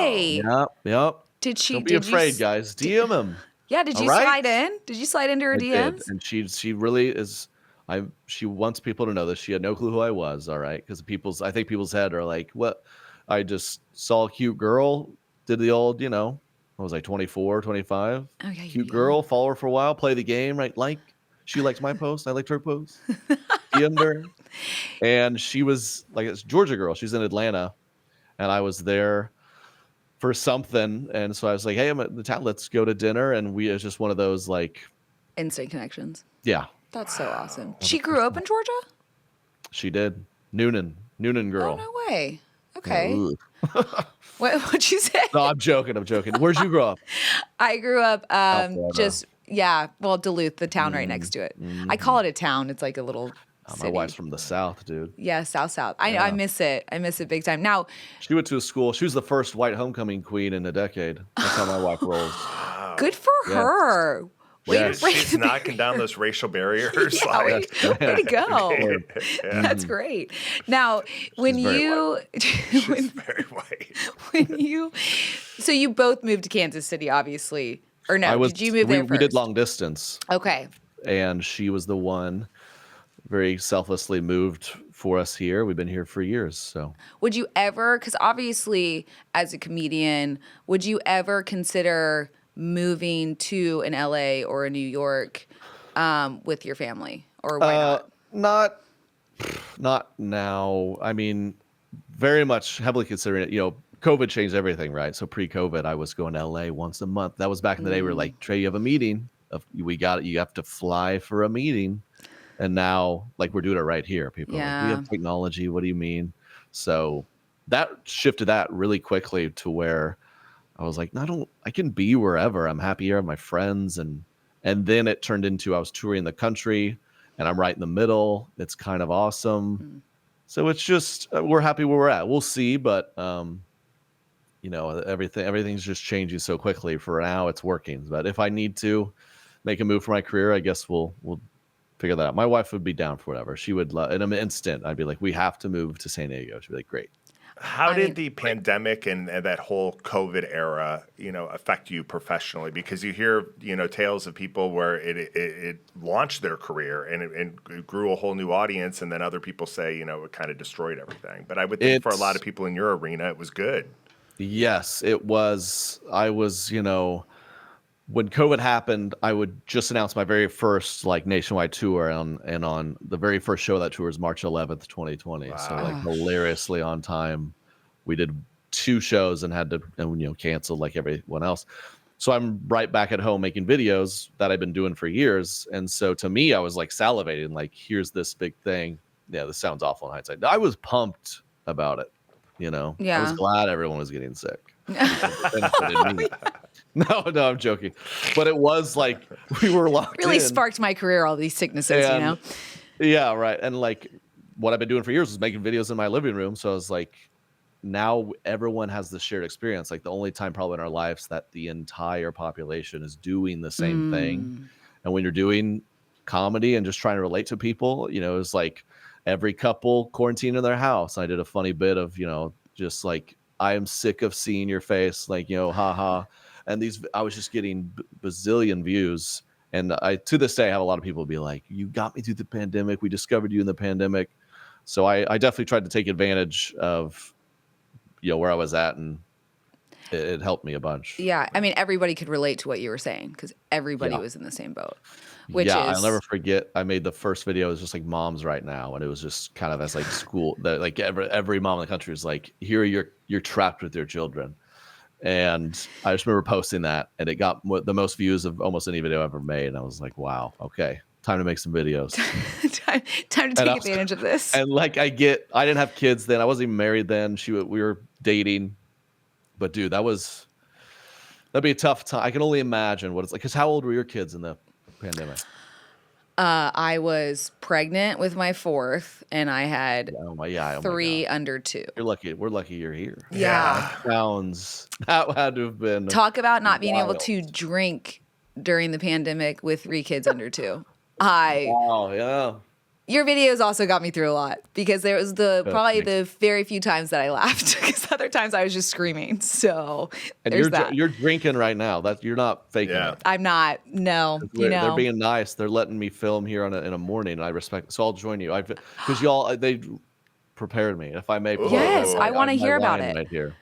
Speaker 1: way.
Speaker 2: Yep.
Speaker 1: Did she?
Speaker 2: Don't be
Speaker 1: did you
Speaker 2: afraid,
Speaker 1: s-
Speaker 2: guys. DM him.
Speaker 1: Yeah. Did you
Speaker 2: All right?
Speaker 1: slide in? Did you slide into her
Speaker 2: I
Speaker 1: DMs?
Speaker 2: did. And she really is. She wants people to know that she had no clue who I was. All right, because I think people's head are like, what? I just saw a cute girl, did the old, you know, I was like 24, 25.
Speaker 1: Oh, yeah,
Speaker 2: Cute girl, follow her for a while, play the game, right? She liked my post, I liked her post. DM'd her. And she was like, it's a Georgia girl. She's in Atlanta. And I was there for something. And so I was like, hey, I'm at the town. Let's go to dinner. And it was just one of those like,
Speaker 1: Instant connections.
Speaker 2: yeah,
Speaker 1: That's so awesome. She grew up in Georgia?
Speaker 2: she did. Noonan girl.
Speaker 1: Oh, no way. Okay.
Speaker 2: Ooh.
Speaker 1: What'd you say?
Speaker 2: No, I'm joking. Where'd you grow up?
Speaker 1: I grew up
Speaker 2: Florida.
Speaker 1: Duluth, the town right next to it. I call it a town. It's like a little
Speaker 2: My
Speaker 1: city.
Speaker 2: wife's from the South, dude.
Speaker 1: Yeah, South. I miss it. I miss it big time. Now,
Speaker 2: She went to a school. She was the first white homecoming queen in a decade. That's how my wife rolls.
Speaker 1: good for her. Way
Speaker 2: Yes.
Speaker 1: to break
Speaker 3: She's
Speaker 1: the
Speaker 3: knocking down those racial barriers.
Speaker 1: Yeah, way to go.
Speaker 3: Yeah.
Speaker 1: That's great. Now, when
Speaker 2: very
Speaker 1: you
Speaker 3: She's very white.
Speaker 1: so you both moved to Kansas City, obviously, or no? Did you move there first?
Speaker 2: We did long distance,
Speaker 1: Okay.
Speaker 2: and she was the one very selflessly moved for us here. We've been here for years. So
Speaker 1: Would you ever, because obviously as a comedian, would you ever consider moving to an LA or a New York with your family? Or why not?
Speaker 2: not now. I mean, very much heavily considering it. You know, COVID changed everything, right? So pre-COVID, I was going to LA once a month. That was back in the day where like, Trey, you have a meeting. You have to fly for a meeting. And now, like, we're doing it right here. People are like, we have technology. What do you mean? So that shifted that really quickly to where I was like, no, I can be wherever. I'm happy here. I have my friends. And then it turned into I was touring the country, and I'm right in the middle. It's kind of awesome. So it's just we're happy where we're at. We'll see, but you know, everything's just changing so quickly. For now, it's working. But if I need to make a move for my career, I guess we'll figure that out. My wife would be down for whatever. She would in an instant. I'd be like, we have to move to San Diego. She'd be like, great.
Speaker 3: How did the pandemic and that whole COVID era, affect you professionally? Because you hear, tales of people where it launched their career and it grew a whole new audience, and then other people say, it kind of destroyed everything. But I would think for a lot of people in your arena, it was good.
Speaker 2: Yes, it was. I was, when COVID happened, I would just announce my very first nationwide tour, and on the very first show of that tour is March 11th, 2020.
Speaker 3: Wow.
Speaker 2: So hilariously on time, we did 2 shows and had to cancel like everyone else. So I'm right back at home making videos that I've been doing for years, and so to me, I was like salivating, like here's this big thing. Yeah, this sounds awful in hindsight. I was pumped about it. I was glad everyone was getting sick. It benefited me. No, I'm joking. But it was like we were locked
Speaker 1: Really
Speaker 2: in.
Speaker 1: sparked my career, all these sicknesses,
Speaker 2: Yeah, right. And what I've been doing for years is making videos in my living room. So I was like, now everyone has this shared experience. Like the only time probably in our lives that the entire population is doing the same thing. And when you're doing comedy and just trying to relate to people, it's like every couple quarantined in their house. I did a funny bit of, just like, I am sick of seeing your face, haha. And I was just getting bazillion views. And to this day, I have a lot of people be like, you got me through the pandemic. We discovered you in the pandemic. So I definitely tried to take advantage of, where I was at, and it helped me a bunch.
Speaker 1: Yeah. I mean, everybody could relate to what you were saying because everybody was in the same boat.
Speaker 2: I'll never forget. I made the first video. It was just like moms right now, and it was just kind of as school. Like every mom in the country was like, "Here you're trapped with your children," and I just remember posting that, and it got the most views of almost any video I've ever made. And I was like, "Wow, okay, time to make some videos."
Speaker 1: time to take advantage of this.
Speaker 2: And I didn't have kids then. I wasn't even married then. We were dating, but dude, that'd be a tough time. I can only imagine what it's like. Because how old were your kids in the pandemic?
Speaker 1: I was pregnant with my 4th, and I had 3 under 2.
Speaker 2: You're lucky. We're lucky you're here.
Speaker 1: Yeah.
Speaker 2: That had to have been.
Speaker 1: Talk about not being able to drink during the pandemic with 3 kids under 2.
Speaker 2: Wow, yeah.
Speaker 1: Your videos also got me through a lot because there was probably the very few times that I laughed because other times I was just screaming. So
Speaker 2: and
Speaker 1: there's that.
Speaker 2: You're drinking right now. You're not faking it.
Speaker 1: I'm not. No,
Speaker 2: they're being nice. They're letting me film here in a morning, and I respect it. So I'll join you. Because they prepared me. If I may.
Speaker 1: Yes, I want to hear about it.
Speaker 2: Right here.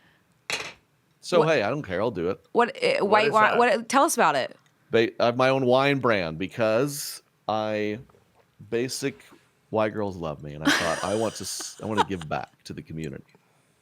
Speaker 2: So hey, I don't care. I'll do it.
Speaker 1: White wine? What? Tell us about it.
Speaker 2: I have my own wine brand because basic white girls love me, and I thought I want to give back to the community.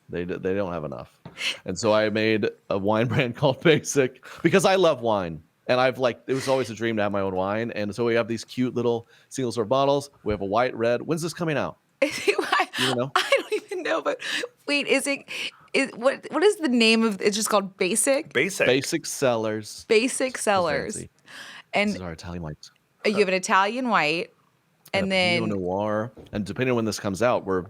Speaker 2: They don't have enough, and so I made a wine brand called Basic because I love wine, and it was always a dream to have my own wine. And so we have these cute little single serve bottles. We have a white, red. When's this coming out?
Speaker 1: I don't even know, but wait, what is the name of? It's just called Basic.
Speaker 2: Basic Cellars.
Speaker 1: Basic Cellars. And
Speaker 2: this is our Italian white.
Speaker 1: You have an Italian white. And then
Speaker 2: Pinot Noir, and depending on when this comes out, we're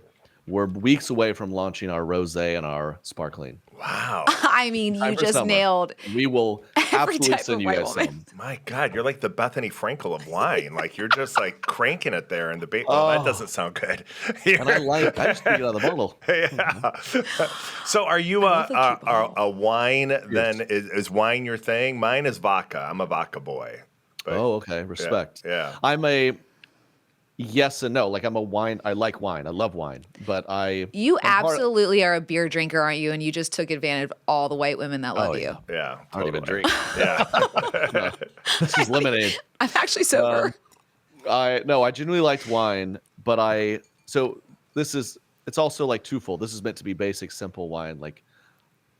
Speaker 2: weeks away from launching our rosé and our sparkling.
Speaker 3: Wow!
Speaker 1: I mean, you just nailed.
Speaker 2: We will absolutely send you guys some.
Speaker 3: My God, you're like the Bethany Frankel of wine. You're just cranking it there in the bait. Oh, that doesn't sound good.
Speaker 2: And I just drink it out of the bottle.
Speaker 3: Yeah. So, are you a wine? Yes. Then is wine your thing? Mine is vodka. I'm a vodka boy. But,
Speaker 2: okay. Respect.
Speaker 3: Yeah.
Speaker 2: I'm a. Yes and no. I'm a wine. I like wine. I love wine, but
Speaker 1: You absolutely are a beer drinker, aren't you? And you just took advantage of all the white women that love you.
Speaker 3: Yeah.
Speaker 2: I don't even drink.
Speaker 3: Yeah.
Speaker 2: No, this is lemonade.
Speaker 1: I'm actually sober.
Speaker 2: I genuinely liked wine, but it's also twofold. This is meant to be basic, simple wine.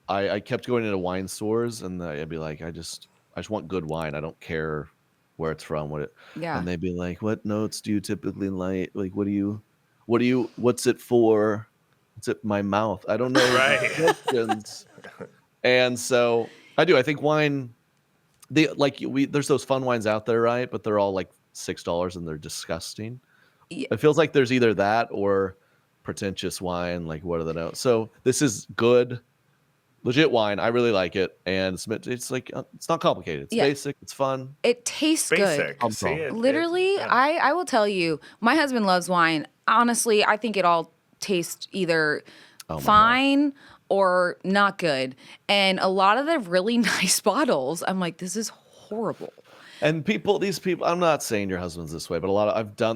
Speaker 2: I kept going into wine stores, and I'd be like, I just want good wine. I don't care where it's from, and they'd be like, what notes do you typically like? What's it for? It's it my mouth. I don't know.
Speaker 3: Right.
Speaker 2: And so I think wine, there's those fun wines out there, right? But they're all $6 and they're disgusting. Yeah. It feels like there's either that or pretentious wine. What are the notes? So this is good, legit wine. I really like it, and it's not complicated. It's basic. It's fun.
Speaker 1: It tastes good. Literally, I will tell you, my husband loves wine. Honestly, I think it all tastes either
Speaker 2: Oh my God.
Speaker 1: fine or not good. And a lot of the really nice bottles, I'm like, this is horrible.
Speaker 2: And these people, I'm not saying your husband's this way, but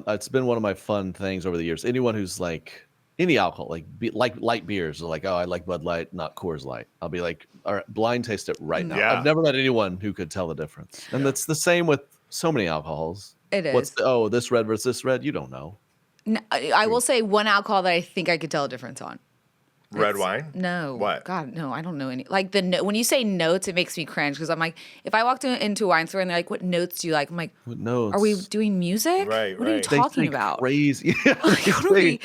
Speaker 2: it's been one of my fun things over the years. Anyone who's like, any alcohol, like light beers, are like, oh, I like Bud Light, not Coors Light. I'll be like, all right, blind taste it right now.
Speaker 3: Yeah.
Speaker 2: I've never met anyone who could tell the difference. And that's the same with so many alcohols.
Speaker 1: It is.
Speaker 2: This red versus this red? You don't know.
Speaker 1: I will say one alcohol that I think I could tell a difference on.
Speaker 3: Red wine?
Speaker 1: No.
Speaker 3: What?
Speaker 1: God, no, I don't know any. Like when you say notes, it makes me cringe because I'm like, if I walked into a wine store and they're like, what notes do you like? I'm like,
Speaker 2: What notes?
Speaker 1: are we doing music?
Speaker 3: Right,
Speaker 1: What are you
Speaker 3: right.
Speaker 2: They
Speaker 1: talking
Speaker 2: say
Speaker 1: about?
Speaker 2: Crazy. Yeah,
Speaker 1: Like, what are we-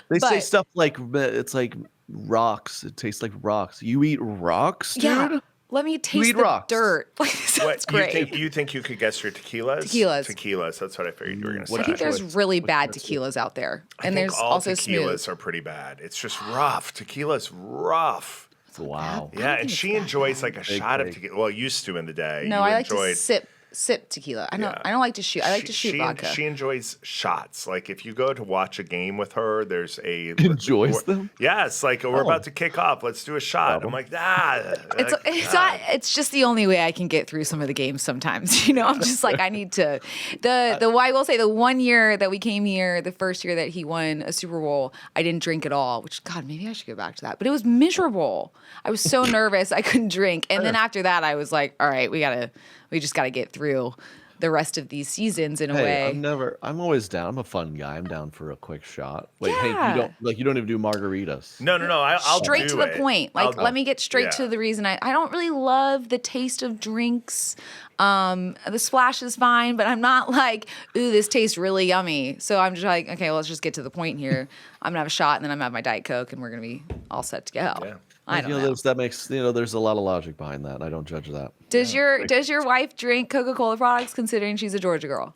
Speaker 2: they say
Speaker 1: but-
Speaker 2: stuff like it's like rocks. It tastes like rocks. You eat rocks, dude?
Speaker 1: Yeah. Let me taste
Speaker 2: eat
Speaker 1: the
Speaker 2: rocks.
Speaker 1: dirt. Like, sounds
Speaker 3: What,
Speaker 1: great.
Speaker 3: you think you could guess your tequilas?
Speaker 1: Tequilas.
Speaker 3: That's what I figured you were going to
Speaker 2: What
Speaker 3: say.
Speaker 1: I think there's really bad
Speaker 2: what's it?
Speaker 1: tequilas out there,
Speaker 3: I
Speaker 1: and
Speaker 3: think
Speaker 1: there's
Speaker 3: all
Speaker 1: also
Speaker 3: tequilas
Speaker 1: smooth.
Speaker 3: are pretty bad. It's just rough. Tequila's rough.
Speaker 2: Wow.
Speaker 1: I don't
Speaker 3: Yeah, and
Speaker 1: think it's
Speaker 3: she
Speaker 1: that
Speaker 3: enjoys
Speaker 1: bad.
Speaker 3: like a
Speaker 2: Big
Speaker 3: shot of
Speaker 2: take.
Speaker 3: tequila. Well, used to in the day.
Speaker 1: No,
Speaker 3: You
Speaker 1: I like to
Speaker 3: enjoyed-
Speaker 1: sip tequila. I
Speaker 3: Yeah.
Speaker 1: don't like to shoot. I like to shoot
Speaker 3: she,
Speaker 1: vodka.
Speaker 3: She enjoys shots. Like if you go to watch a game with her, there's a
Speaker 2: Enjoys them?
Speaker 3: Yes, like we're
Speaker 2: Oh.
Speaker 3: about to kick off. Let's do a shot. I'm like,
Speaker 1: It's not. It's just the only way I can get through some of the games sometimes. You know, I'm just like I need to. I will say the one year that we came here, the first year that he won a Super Bowl, I didn't drink at all. Which God, maybe I should go back to that. But it was miserable. I was so nervous I couldn't drink. And then after that, I was like, all right, we just gotta get through the rest of these seasons in a
Speaker 2: Hey,
Speaker 1: way.
Speaker 2: I'm always down. I'm a fun guy. I'm down for a quick shot. Wait, hey,
Speaker 1: Yeah.
Speaker 2: you don't even do margaritas.
Speaker 3: no. I'll
Speaker 1: Straight
Speaker 3: do
Speaker 1: to the
Speaker 3: it.
Speaker 1: point. Like, let me get straight
Speaker 3: yeah.
Speaker 1: to the reason. I don't really love the taste of drinks. The splash is fine, but I'm not like, ooh, this tastes really yummy. So I'm just like, okay, well, let's just get to the point here. I'm gonna have a shot, and then I'm gonna have my Diet Coke, and we're gonna be all set to go.
Speaker 3: Yeah.
Speaker 1: I don't know.
Speaker 2: That makes there's a lot of logic behind that. I don't judge that.
Speaker 1: Does your wife drink Coca-Cola products, considering she's a Georgia girl?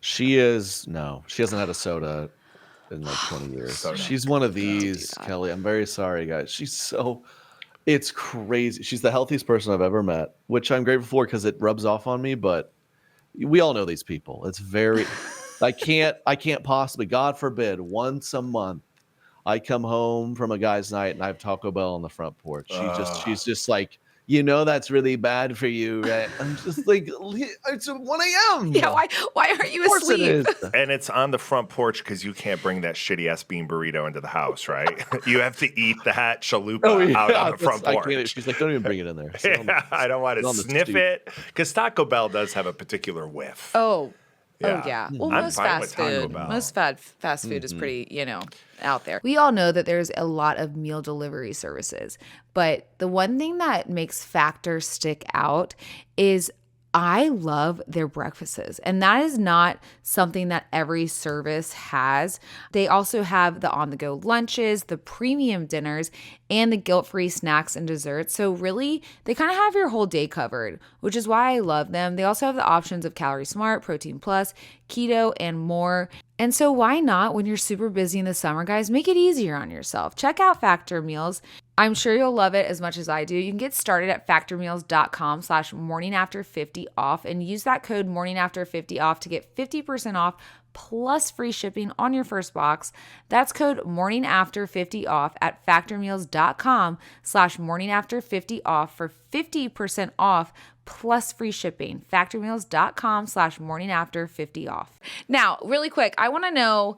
Speaker 2: She hasn't had a soda in like 20 years.
Speaker 3: Soda.
Speaker 2: She's one of these, Kelly. I'm very sorry, guys. It's crazy. She's the healthiest person I've ever met, which I'm grateful for because it rubs off on me, but we all know these people. It's very, I can't possibly, God forbid, once a month, I come home from a guy's night and I have Taco Bell on the front porch. She's just like, that's really bad for you, right? I'm just like, it's 1 a.m.
Speaker 1: Yeah. Why aren't you
Speaker 2: Of course it
Speaker 1: asleep?
Speaker 2: is.
Speaker 3: And it's on the front porch because you can't bring that shitty ass bean burrito into the house, right? You have to eat that chalupa out on the front
Speaker 2: I can't-
Speaker 3: porch.
Speaker 2: She's like, don't even bring it in there. Sit on the-
Speaker 3: Yeah, I don't want
Speaker 2: sit
Speaker 3: to
Speaker 2: on the
Speaker 3: sniff
Speaker 2: stoop.
Speaker 3: it because Taco Bell does have a particular whiff.
Speaker 1: Oh
Speaker 3: Yeah.
Speaker 1: yeah. Well,
Speaker 3: I'm
Speaker 1: most
Speaker 3: fine with
Speaker 1: fast
Speaker 3: Taco
Speaker 1: food,
Speaker 3: Bell.
Speaker 1: fast food is pretty, out there.
Speaker 4: We all know that there's a lot of meal delivery services, but the one thing that makes Factor stick out is I love their breakfasts, and that is not something that every service has. They also have the on-the-go lunches, the premium dinners, and the guilt-free snacks and desserts. So really, they kind of have your whole day covered, which is why I love them. They also have the options of Calorie Smart, Protein Plus, Keto, and more. And so why not, when you're super busy in the summer, guys, make it easier on yourself. Check out Factor Meals. I'm sure you'll love it as much as I do. You can get started at factormeals.com/morningafter50 off and use that code morningafter50 off to get 50% off plus free shipping on your first box. That's code morningafter50 off at factormeals.com/morningafter50 off for 50% off plus free shipping. Factormeals.com/morningafter50 off.
Speaker 1: Now, really quick, I want to know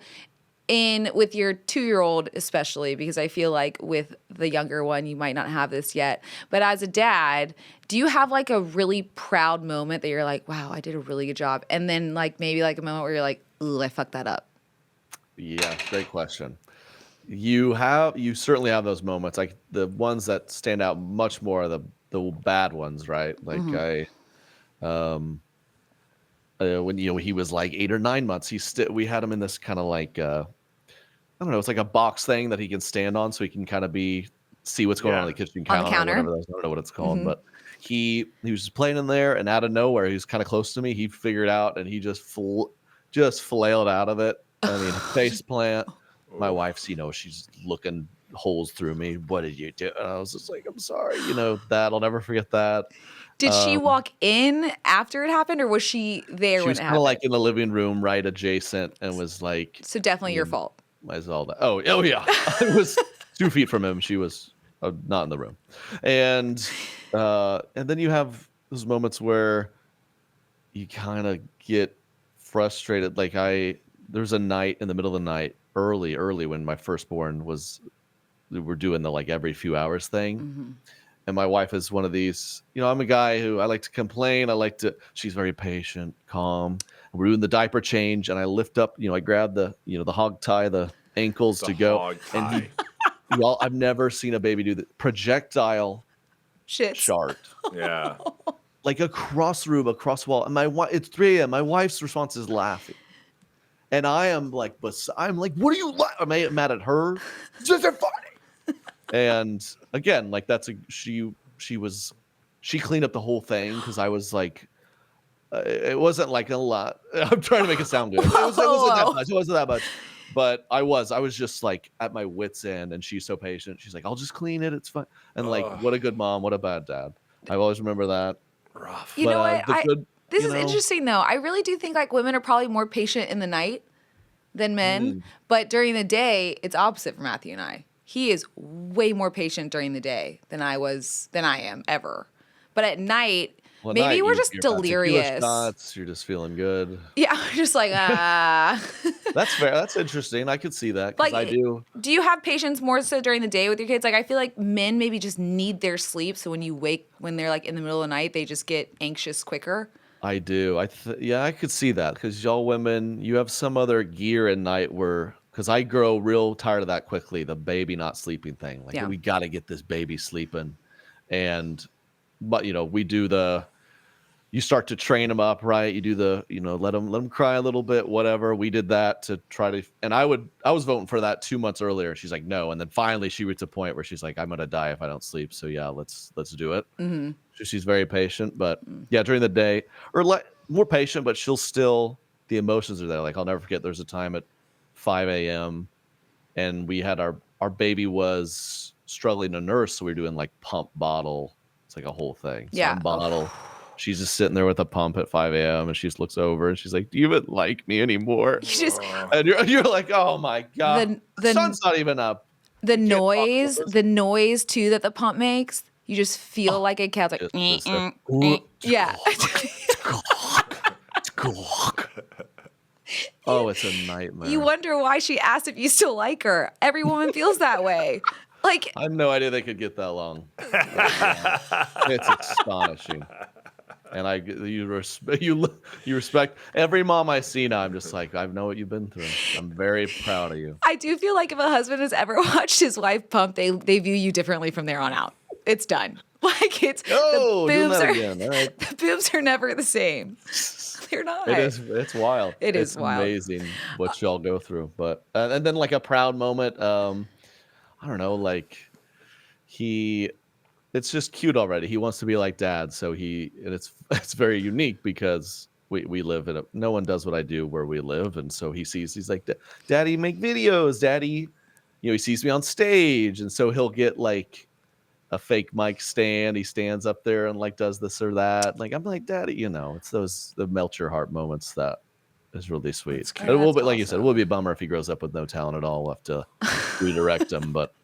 Speaker 1: with your 2-year-old especially, because I feel like with the younger one, you might not have this yet. But as a dad, do you have like a really proud moment that you're like, wow, I did a really good job? And then like maybe like a moment where you're like, ooh, I fucked that up.
Speaker 2: Yeah, great question. You certainly have those moments, like the ones that stand out much more are the bad ones, right? Like when he was like 8 or 9 months, we had him in this kind of like I don't know, it's like a box thing that he can stand on, so he can kind of see what's going on in the kitchen
Speaker 1: On the
Speaker 2: counter.
Speaker 1: counter.
Speaker 2: Or whatever I don't know what it's called, but he was just playing in there, and out of nowhere, he was kind of close to me. He figured out, and he just flailed out of it. I mean, face plant. My wife's, she's looking holes through me. What did you do? And I was just like, I'm sorry. I'll never forget that.
Speaker 1: Did she walk in after it happened, or was she there
Speaker 2: She
Speaker 1: when
Speaker 2: was
Speaker 1: it
Speaker 2: kind
Speaker 1: happened?
Speaker 2: of like in the living room, right adjacent, and was like,
Speaker 1: So definitely your fault.
Speaker 2: all that. Oh yeah. It was 2 feet from him. She was not in the room, and then you have those moments where you kind of get frustrated. Like there's a night in the middle of the night, early when my firstborn was. We were doing the like every few hours thing. And my wife is one of these, I'm a guy who I like to complain. She's very patient, calm. We're doing the diaper change and I lift up, I grab the hog tie, the ankles
Speaker 3: The
Speaker 2: to go.
Speaker 3: hog
Speaker 2: And
Speaker 3: tie.
Speaker 2: I've never seen a baby do the projectile
Speaker 1: Shit.
Speaker 2: shart.
Speaker 3: Yeah.
Speaker 2: Like across the room, across the wall. And it's 3 a.m. My wife's response is laughing. And I am like, I'm like, what are you laughing? I'm mad at her. It's just funny. And again, like she cleaned up the whole thing because I was like, it wasn't like a lot. I'm trying to make it sound good. It wasn't that much. It wasn't that much. But I was just like at my wit's end, and she's so patient. She's like, I'll just clean it. It's fine. And like, what a good mom. What a bad dad. I always remember that.
Speaker 3: Rough.
Speaker 1: You know what? This is
Speaker 2: know?
Speaker 1: interesting though. I really do think like women are probably more patient in the night than men, but during the day, it's opposite for Matthew and I. He is way more patient during the day than I am ever. But at night,
Speaker 2: Well,
Speaker 1: maybe we're just
Speaker 2: you're about to tequila
Speaker 1: delirious.
Speaker 2: shots, you're just feeling good.
Speaker 1: Yeah, we're just like,
Speaker 2: That's fair. That's interesting. I could see that because
Speaker 1: Like,
Speaker 2: I do.
Speaker 1: Do you have patience more so during the day with your kids? Like, I feel like men maybe just need their sleep. So when they're like in the middle of the night, they just get anxious quicker.
Speaker 2: I do. I could see that because y'all women, you have some other gear at night because I grow real tired of that quickly, the baby not sleeping thing. Like,
Speaker 1: Yeah.
Speaker 2: we got to get this baby sleeping. But we do you start to train them up, right? You do let them cry a little bit, whatever. We did that to try to, and I was voting for that 2 months earlier. She's like, no. And then finally she reached a point where she's like, I'm going to die if I don't sleep. So yeah, let's do it.
Speaker 1: Mm-hmm.
Speaker 2: She's very patient, but yeah, during the day more patient, but the emotions are there. Like, I'll never forget. There's a time at 5 a.m. and we had our baby was struggling to nurse. So we were doing like pump bottle. It's like a whole thing.
Speaker 1: Yeah.
Speaker 2: Some bottle. She's just sitting there with a pump at 5 a.m. and she just looks over and she's like, do you even like me anymore? And you're like, oh my God. The sun's not even up.
Speaker 1: The noise too that the pump makes, you just feel like a cat's like, yeah.
Speaker 2: Oh, it's a nightmare.
Speaker 1: You wonder why she asked if you still like her. Every woman feels that way. Like,
Speaker 2: I had no idea they could get that long. It's astonishing. And you respect every mom I see now. I'm just like, I know what you've been through. I'm very proud of you.
Speaker 1: I do feel like if a husband has ever watched his wife pump, they view you differently from there on out. It's done. Like the boobs are never the same. They're not.
Speaker 2: It's wild.
Speaker 1: It's wild.
Speaker 2: Amazing what y'all go through. But and then like a proud moment. I don't know, like it's just cute already. He wants to be like dad, so it's very unique because we live no one does what I do where we live, and so he's like, Daddy, make videos, Daddy. He sees me on stage, and so he'll get like a fake mic stand. He stands up there and like does this or that. Like, I'm like, Daddy, it's the melt your heart moments that is really sweet. It will be, like you said, it will be a bummer if he grows up with no talent at all. We'll have to redirect him. But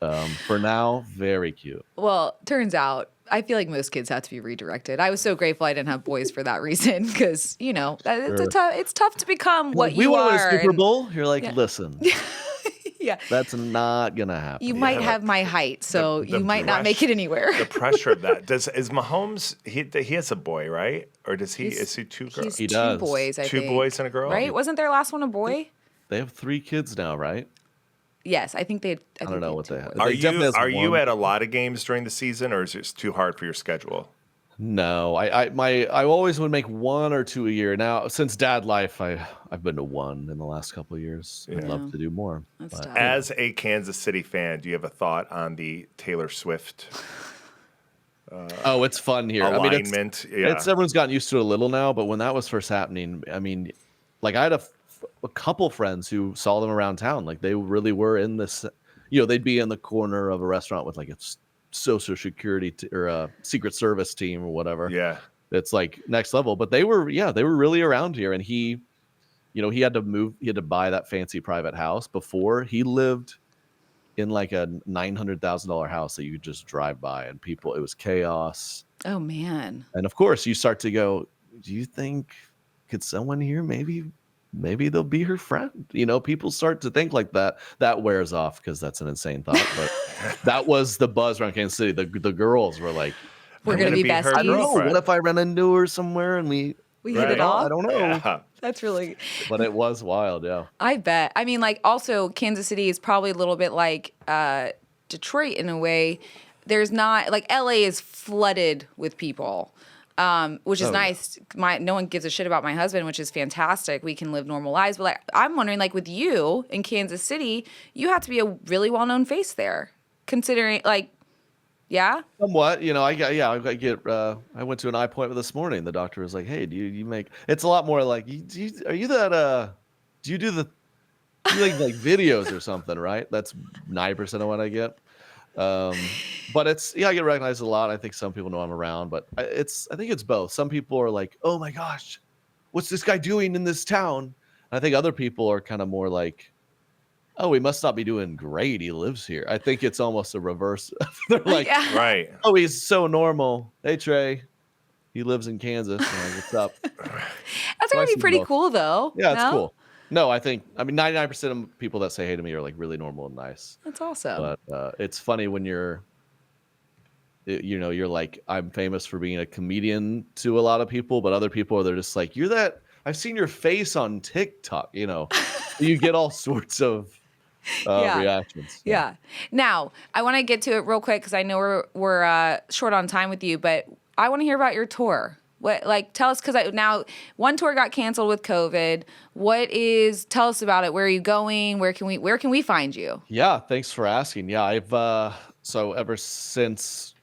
Speaker 2: for now, very cute.
Speaker 1: Well, turns out, I feel like most kids have to be redirected. I was so grateful I didn't have boys for that reason because, it's tough to become what you are.
Speaker 2: We want to win a Super Bowl. You're like, listen.
Speaker 1: Yeah.
Speaker 2: That's not going to happen.
Speaker 1: You might have my height, so you might not make it anywhere.
Speaker 3: The pressure of that. Is Mahomes, he has a boy, right? Or is he two girls?
Speaker 1: He does. Two boys, I think.
Speaker 3: Two boys and a girl?
Speaker 1: Right? Wasn't their last one a boy?
Speaker 2: They have 3 kids now, right?
Speaker 1: Yes, I think they.
Speaker 2: I don't know what they have.
Speaker 3: Are you at a lot of games during the season, or is it too hard for your schedule?
Speaker 2: No, I always would make 1 or 2 a year. Now, since dad life, I've been to 1 in the last couple of years. I'd love to do more.
Speaker 3: As a Kansas City fan, do you have a thought on the Taylor Swift?
Speaker 2: It's fun here.
Speaker 3: Alignment.
Speaker 2: Everyone's gotten used to it a little now, but when that was first happening, I mean, like I had a couple friends who saw them around town. Like they really were in this. They'd be in the corner of a restaurant with like a social security or a Secret Service team or whatever.
Speaker 3: Yeah,
Speaker 2: it's like next level. But they were really around here, and he had to move. He had to buy that fancy private house before. He lived in like a $900,000 house that you could just drive by, and people, it was chaos.
Speaker 1: Oh man.
Speaker 2: And of course, you start to go, do you think, could someone here maybe they'll be her friend? You know, people start to think like that. That wears off because that's an insane thought. But that was the buzz around Kansas City. The girls were like,
Speaker 1: We're
Speaker 3: I'm
Speaker 1: gonna be
Speaker 3: her
Speaker 1: besties.
Speaker 2: I don't know.
Speaker 3: girlfriend.
Speaker 2: What if I ran into her somewhere and we
Speaker 1: We
Speaker 3: Right.
Speaker 1: hit it off.
Speaker 2: I don't know.
Speaker 3: Yeah.
Speaker 1: That's really.
Speaker 2: But it was wild, yeah.
Speaker 1: I bet. I mean, like, also Kansas City is probably a little bit like Detroit in a way. There's not like LA is flooded with people. Which is nice. No one gives a shit about my husband, which is fantastic. We can live normal lives. But like, I'm wondering, like, with you in Kansas City, you have to be a really well-known face there, considering, like, yeah.
Speaker 2: Somewhat, you know, I went to an eye appointment this morning. The doctor was like, "Hey, do you make?" It's a lot more like, do you do like videos or something, right? That's 9% of what I get. But I get recognized a lot. I think some people know I'm around, but I think it's both. Some people are like, "Oh my gosh, what's this guy doing in this town?" And I think other people are kind of more like, "Oh, he must not be doing great. He lives here." I think it's almost a reverse. They're like,
Speaker 1: Yeah.
Speaker 3: Right.
Speaker 2: "Oh, he's so normal. Hey, Trey, he lives in Kansas. You know, what's up?"
Speaker 1: That's
Speaker 2: So I
Speaker 1: gonna be
Speaker 2: see
Speaker 1: pretty
Speaker 2: both.
Speaker 1: cool, though.
Speaker 2: Yeah, it's
Speaker 1: No?
Speaker 2: cool. No, I mean, 99% of people that say hey to me are like really normal and nice.
Speaker 1: That's awesome.
Speaker 2: But it's funny when you're like, I'm famous for being a comedian to a lot of people, but other people, they're just like, you're that, I've seen your face on TikTok, you know. You get all sorts of
Speaker 1: Yeah.
Speaker 2: reactions.
Speaker 1: Yeah. Now, I want to get to it real quick because I know we're short on time with you, but I want to hear about your tour. Tell us, because now one tour got canceled with COVID. Tell us about it. Where are you going? Where can we find you?
Speaker 2: Yeah, thanks for asking. Yeah, I've so ever since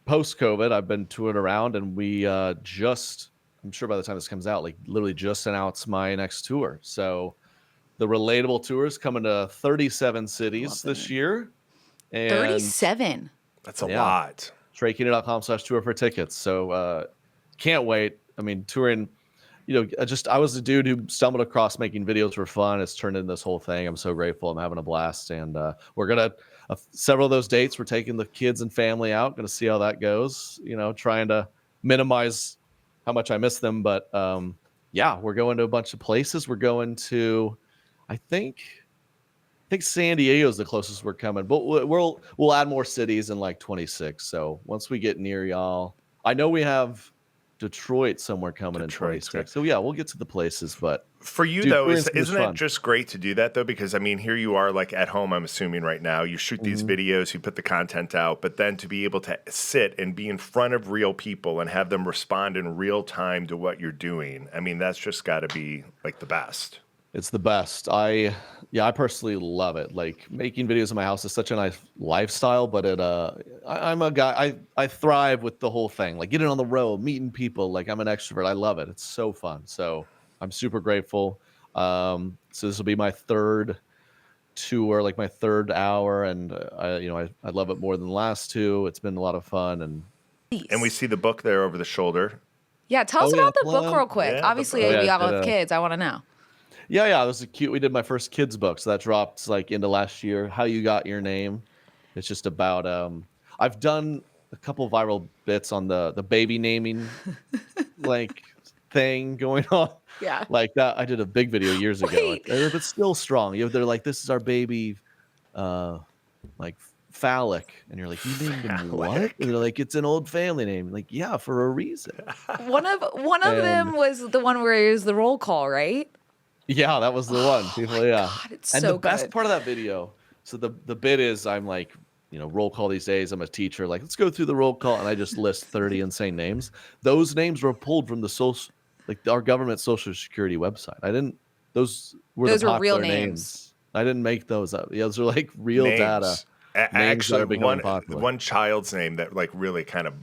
Speaker 2: post COVID, I've been touring around, and we I'm sure by the time this comes out, like literally just announced my next tour. So the Relatable Tour is coming to 37 cities this year. And
Speaker 1: 37.
Speaker 3: That's a
Speaker 2: Yeah.
Speaker 3: lot.
Speaker 2: TreyKeener.com/tour for tickets. So can't wait. I mean, touring, I was a dude who stumbled across making videos for fun. It's turned into this whole thing. I'm so grateful. I'm having a blast. And we're going to, several of those dates, we're taking the kids and family out, going to see how that goes, trying to minimize how much I miss them. But yeah, we're going to a bunch of places. We're going to, I think San Diego is the closest we're coming, but we'll add more cities in like 26. So once we get near y'all, I know we have Detroit somewhere coming in 26. So yeah, we'll get to the places. But
Speaker 3: for you,
Speaker 2: dude,
Speaker 3: though,
Speaker 2: isn't
Speaker 3: it just great to do that, though? Because I mean, here you are, like at home, I'm assuming right now, you shoot these videos, you put the content out, but then to be able to sit and be in front of real people and have them respond in real time to what you're doing, I mean, that's just got to be like the best.
Speaker 2: It's the best. I personally love it. Like, making videos in my house is such a nice lifestyle, but I'm a guy, I thrive with the whole thing. Like, getting on the road, meeting people. Like, I'm an extrovert. I love it. It's so fun. So I'm super grateful. So this will be my third tour, like my third hour, and I love it more than the last two. It's been a lot of fun,
Speaker 3: And we see the book there over the shoulder.
Speaker 1: Yeah, tell us
Speaker 2: Oh, yeah,
Speaker 1: about the book real quick.
Speaker 3: Yeah, the
Speaker 1: Obviously,
Speaker 3: book.
Speaker 1: we
Speaker 2: Yeah,
Speaker 1: all have kids. I want to know.
Speaker 2: Yeah, it was we did my first kids book, so that dropped like into last year. How You Got Your Name. It's just about I've done a couple viral bits on the baby naming like thing going on.
Speaker 1: Yeah.
Speaker 2: Like that. I did a big video years ago.
Speaker 1: Wait.
Speaker 2: But still strong. They're like, this is our baby like Phallic. And you're like, you named him what? And they're like, it's an old family name. Like, yeah, for a reason.
Speaker 1: One of them was the one where it was the roll call, right?
Speaker 2: Yeah, that was the one. People, yeah.
Speaker 1: God, it's
Speaker 2: and
Speaker 1: so
Speaker 2: the best
Speaker 1: good.
Speaker 2: part of that video, so the bit is, I'm like, roll call these days. I'm a teacher. Like, let's go through the roll call, and I just list 30 insane names. Those names were pulled from our government social security website. Those were
Speaker 1: Those
Speaker 2: the
Speaker 1: were real
Speaker 2: popular
Speaker 1: names.
Speaker 2: I didn't make those up. Yeah, those are like real
Speaker 3: Names.
Speaker 2: data. Names that
Speaker 3: Actually,
Speaker 2: are becoming popular.
Speaker 3: one child's name that like really kind of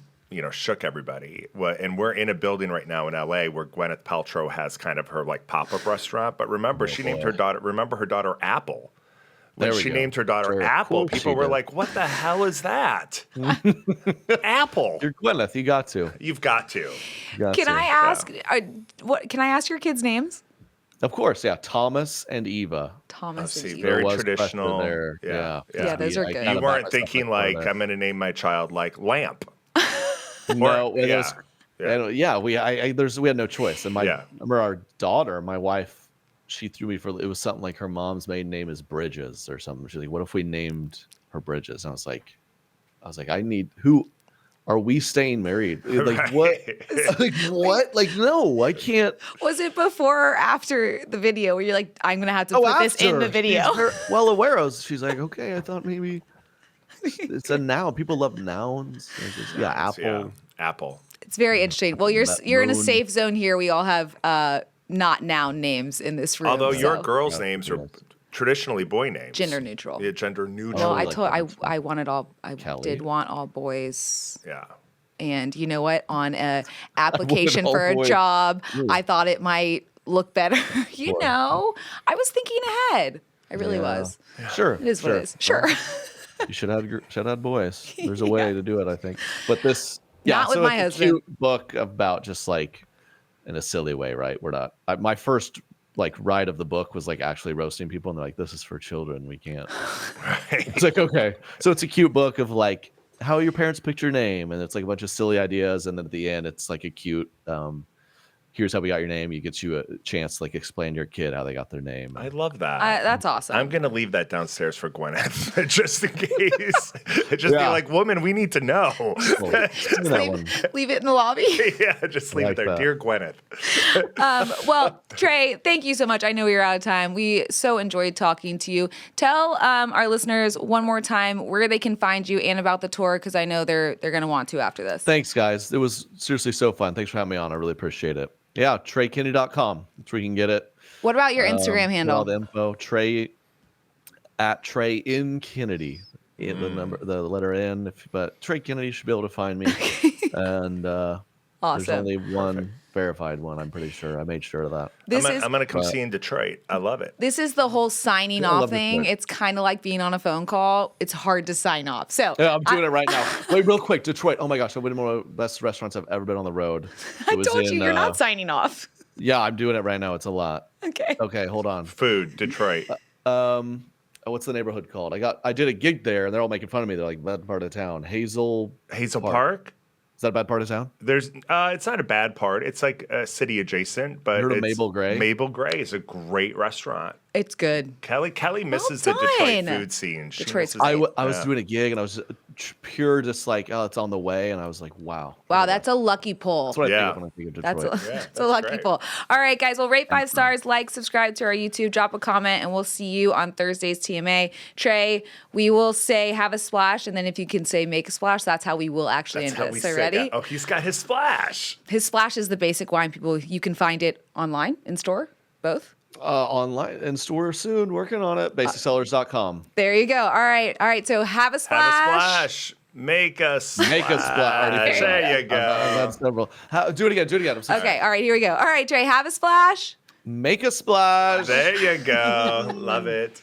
Speaker 3: shook everybody. And we're in a building right now in LA where Gwyneth Paltrow has kind of her like pop-up restaurant. But remember, she named her daughter. Remember her daughter Apple. When she named her daughter
Speaker 2: Sure,
Speaker 3: Apple,
Speaker 2: of course
Speaker 3: people
Speaker 2: she
Speaker 3: were
Speaker 2: did.
Speaker 3: like, "What the hell is that?" Apple.
Speaker 2: You're Gwyneth. You got to.
Speaker 3: You've got to.
Speaker 2: You got
Speaker 1: Can
Speaker 2: to.
Speaker 1: I ask? Can I ask your kids' names?
Speaker 2: Of course, yeah. Thomas and Eva.
Speaker 1: Thomas and
Speaker 3: See,
Speaker 1: Eva.
Speaker 3: very
Speaker 2: There was pressure
Speaker 3: traditional.
Speaker 2: there.
Speaker 1: Yeah, those are
Speaker 2: I
Speaker 1: good.
Speaker 2: kinda
Speaker 3: You
Speaker 2: backed
Speaker 3: weren't
Speaker 2: myself
Speaker 3: thinking
Speaker 2: up for
Speaker 3: like,
Speaker 2: that.
Speaker 3: I'm going to name my child like Lamp.
Speaker 2: No, it
Speaker 3: yeah.
Speaker 2: was,
Speaker 3: Yeah.
Speaker 2: and, yeah. We had no choice. And
Speaker 3: Yeah.
Speaker 2: I remember our daughter, my wife, she threw me for it was something like her mom's maiden name is Bridges or something. She's like, what if we named her Bridges? And I was like, who are we staying married? Like what? Like what? Like no, I can't.
Speaker 1: Was it before or after the video where you're like, I'm gonna have to put this in the video?
Speaker 2: She's well aware of. She's like, okay, I thought maybe it's a noun. People love nouns. Yeah, apple.
Speaker 3: Yeah. Apple.
Speaker 1: It's very interesting. Well, you're in a
Speaker 2: moon.
Speaker 1: safe zone here. We all have not noun names in this room.
Speaker 3: Although your
Speaker 1: so
Speaker 3: girls' names are traditionally boy names.
Speaker 1: gender neutral.
Speaker 3: Yeah, gender neutral.
Speaker 1: Well,
Speaker 2: like
Speaker 1: I wanted all. I
Speaker 2: Kelly.
Speaker 1: did want all boys.
Speaker 3: yeah.
Speaker 1: And you know what? On a application
Speaker 2: all
Speaker 1: for a
Speaker 2: boys.
Speaker 1: job,
Speaker 2: Ooh.
Speaker 1: I thought it might look better. You
Speaker 2: Sure.
Speaker 1: know, I was thinking ahead. I really
Speaker 2: Yeah.
Speaker 1: was.
Speaker 2: Sure.
Speaker 1: It is what it is. Sure.
Speaker 2: You should have boys. There's a way to do it, I think. But this, yeah,
Speaker 1: Not with
Speaker 2: so
Speaker 1: my
Speaker 2: it's
Speaker 1: husband.
Speaker 2: a cute book about just like in a silly way, right? We're not. My first like write of the book was like actually roasting people, and they're like, "This is for children. We can't." It's like okay, so it's a cute book of like how your parents picked your name, and it's like a bunch of silly ideas, and then at the end, it's like a cute. Here's how we got your name. It gets you a chance to like explain to your kid how they got their name.
Speaker 3: I love that.
Speaker 1: That's awesome.
Speaker 3: I'm going to leave that downstairs for Gwyneth just in case. Just be
Speaker 2: Yeah.
Speaker 3: like, woman, we need to know.
Speaker 2: Well, that one.
Speaker 1: leave it in the lobby.
Speaker 3: yeah, just leave
Speaker 2: Like
Speaker 3: it there.
Speaker 2: that.
Speaker 3: Dear Gwyneth.
Speaker 1: Well, Trey, thank you so much. I know we're out of time. We so enjoyed talking to you. Tell our listeners one more time where they can find you and about the tour, because I know they're going to want to after this.
Speaker 2: Thanks, guys. It was seriously so fun. Thanks for having me on. I really appreciate it. Yeah, TreyKennedy.com. That's where you can get it.
Speaker 1: What about your Instagram
Speaker 2: All
Speaker 1: handle?
Speaker 2: the info. Trey at Trey in Kennedy. The letter N. But Trey Kennedy should be able to find me. And there's
Speaker 1: Awesome.
Speaker 2: only one verified one. I'm pretty sure. I made sure of that.
Speaker 1: This
Speaker 3: I'm
Speaker 1: is
Speaker 3: going to come see you in Detroit. I love it.
Speaker 1: this is the whole signing
Speaker 2: Yeah, I
Speaker 1: off
Speaker 2: love this
Speaker 1: thing.
Speaker 2: part.
Speaker 1: It's kind of like being on a phone call. It's hard to sign off. So
Speaker 2: Yeah, I'm doing it right now. Wait, real quick. Detroit. Oh my gosh, I've been in one of the best restaurants I've ever been on the road.
Speaker 1: I
Speaker 2: It was
Speaker 1: told you
Speaker 2: in,
Speaker 1: you're not signing off.
Speaker 2: Yeah, I'm doing it right now. It's a lot.
Speaker 1: Okay.
Speaker 2: Okay, hold on.
Speaker 3: Food, Detroit.
Speaker 2: What's the neighborhood called? I did a gig there, and they're all making fun of me. They're like, bad part of town. Hazel
Speaker 3: Park?
Speaker 2: Is that a bad part of town?
Speaker 3: There's it's not a bad part. It's like a city adjacent, but
Speaker 2: Heard of
Speaker 3: it's
Speaker 2: Mabel Gray?
Speaker 3: Mabel Gray is a great restaurant.
Speaker 1: It's good.
Speaker 3: Kelly misses the Detroit
Speaker 1: done.
Speaker 3: food scene. She
Speaker 1: Detroit's
Speaker 3: misses it.
Speaker 2: I was
Speaker 3: Yeah.
Speaker 2: doing a gig, and I was pure just like, oh, it's on the way, and I was like, wow.
Speaker 1: Wow, that's a lucky pull.
Speaker 2: That's what I
Speaker 3: Yeah.
Speaker 2: think of when I think of
Speaker 1: That's
Speaker 2: Detroit.
Speaker 1: a,
Speaker 3: Yeah,
Speaker 1: it's a
Speaker 3: that's
Speaker 1: lucky
Speaker 3: great.
Speaker 1: pull. All right, guys. Well, rate 5 stars, like, subscribe to our YouTube, drop a comment, and we'll see you on Thursday's TMA. Trey, we will say have a splash, and then if you can say make a splash, that's how we will actually
Speaker 3: That's
Speaker 1: end
Speaker 3: how
Speaker 1: this.
Speaker 3: we
Speaker 1: So
Speaker 3: say
Speaker 1: ready?
Speaker 3: that. Oh, he's got his splash.
Speaker 1: His splash is the basic wine, people. You can find it online, in store, both.
Speaker 2: Online and store soon. Working on it. BasicSellers.com.
Speaker 1: There you go. All right. So have a splash.
Speaker 3: Have a splash. Make a splash.
Speaker 2: Make a splash. Already figured
Speaker 3: There you
Speaker 2: I've had
Speaker 3: go.
Speaker 2: several. Do it again. I'm sorry.
Speaker 1: Okay. All right. Here we go. All right, Trey. Have a splash.
Speaker 2: Make a splash.
Speaker 3: There you go. Love it.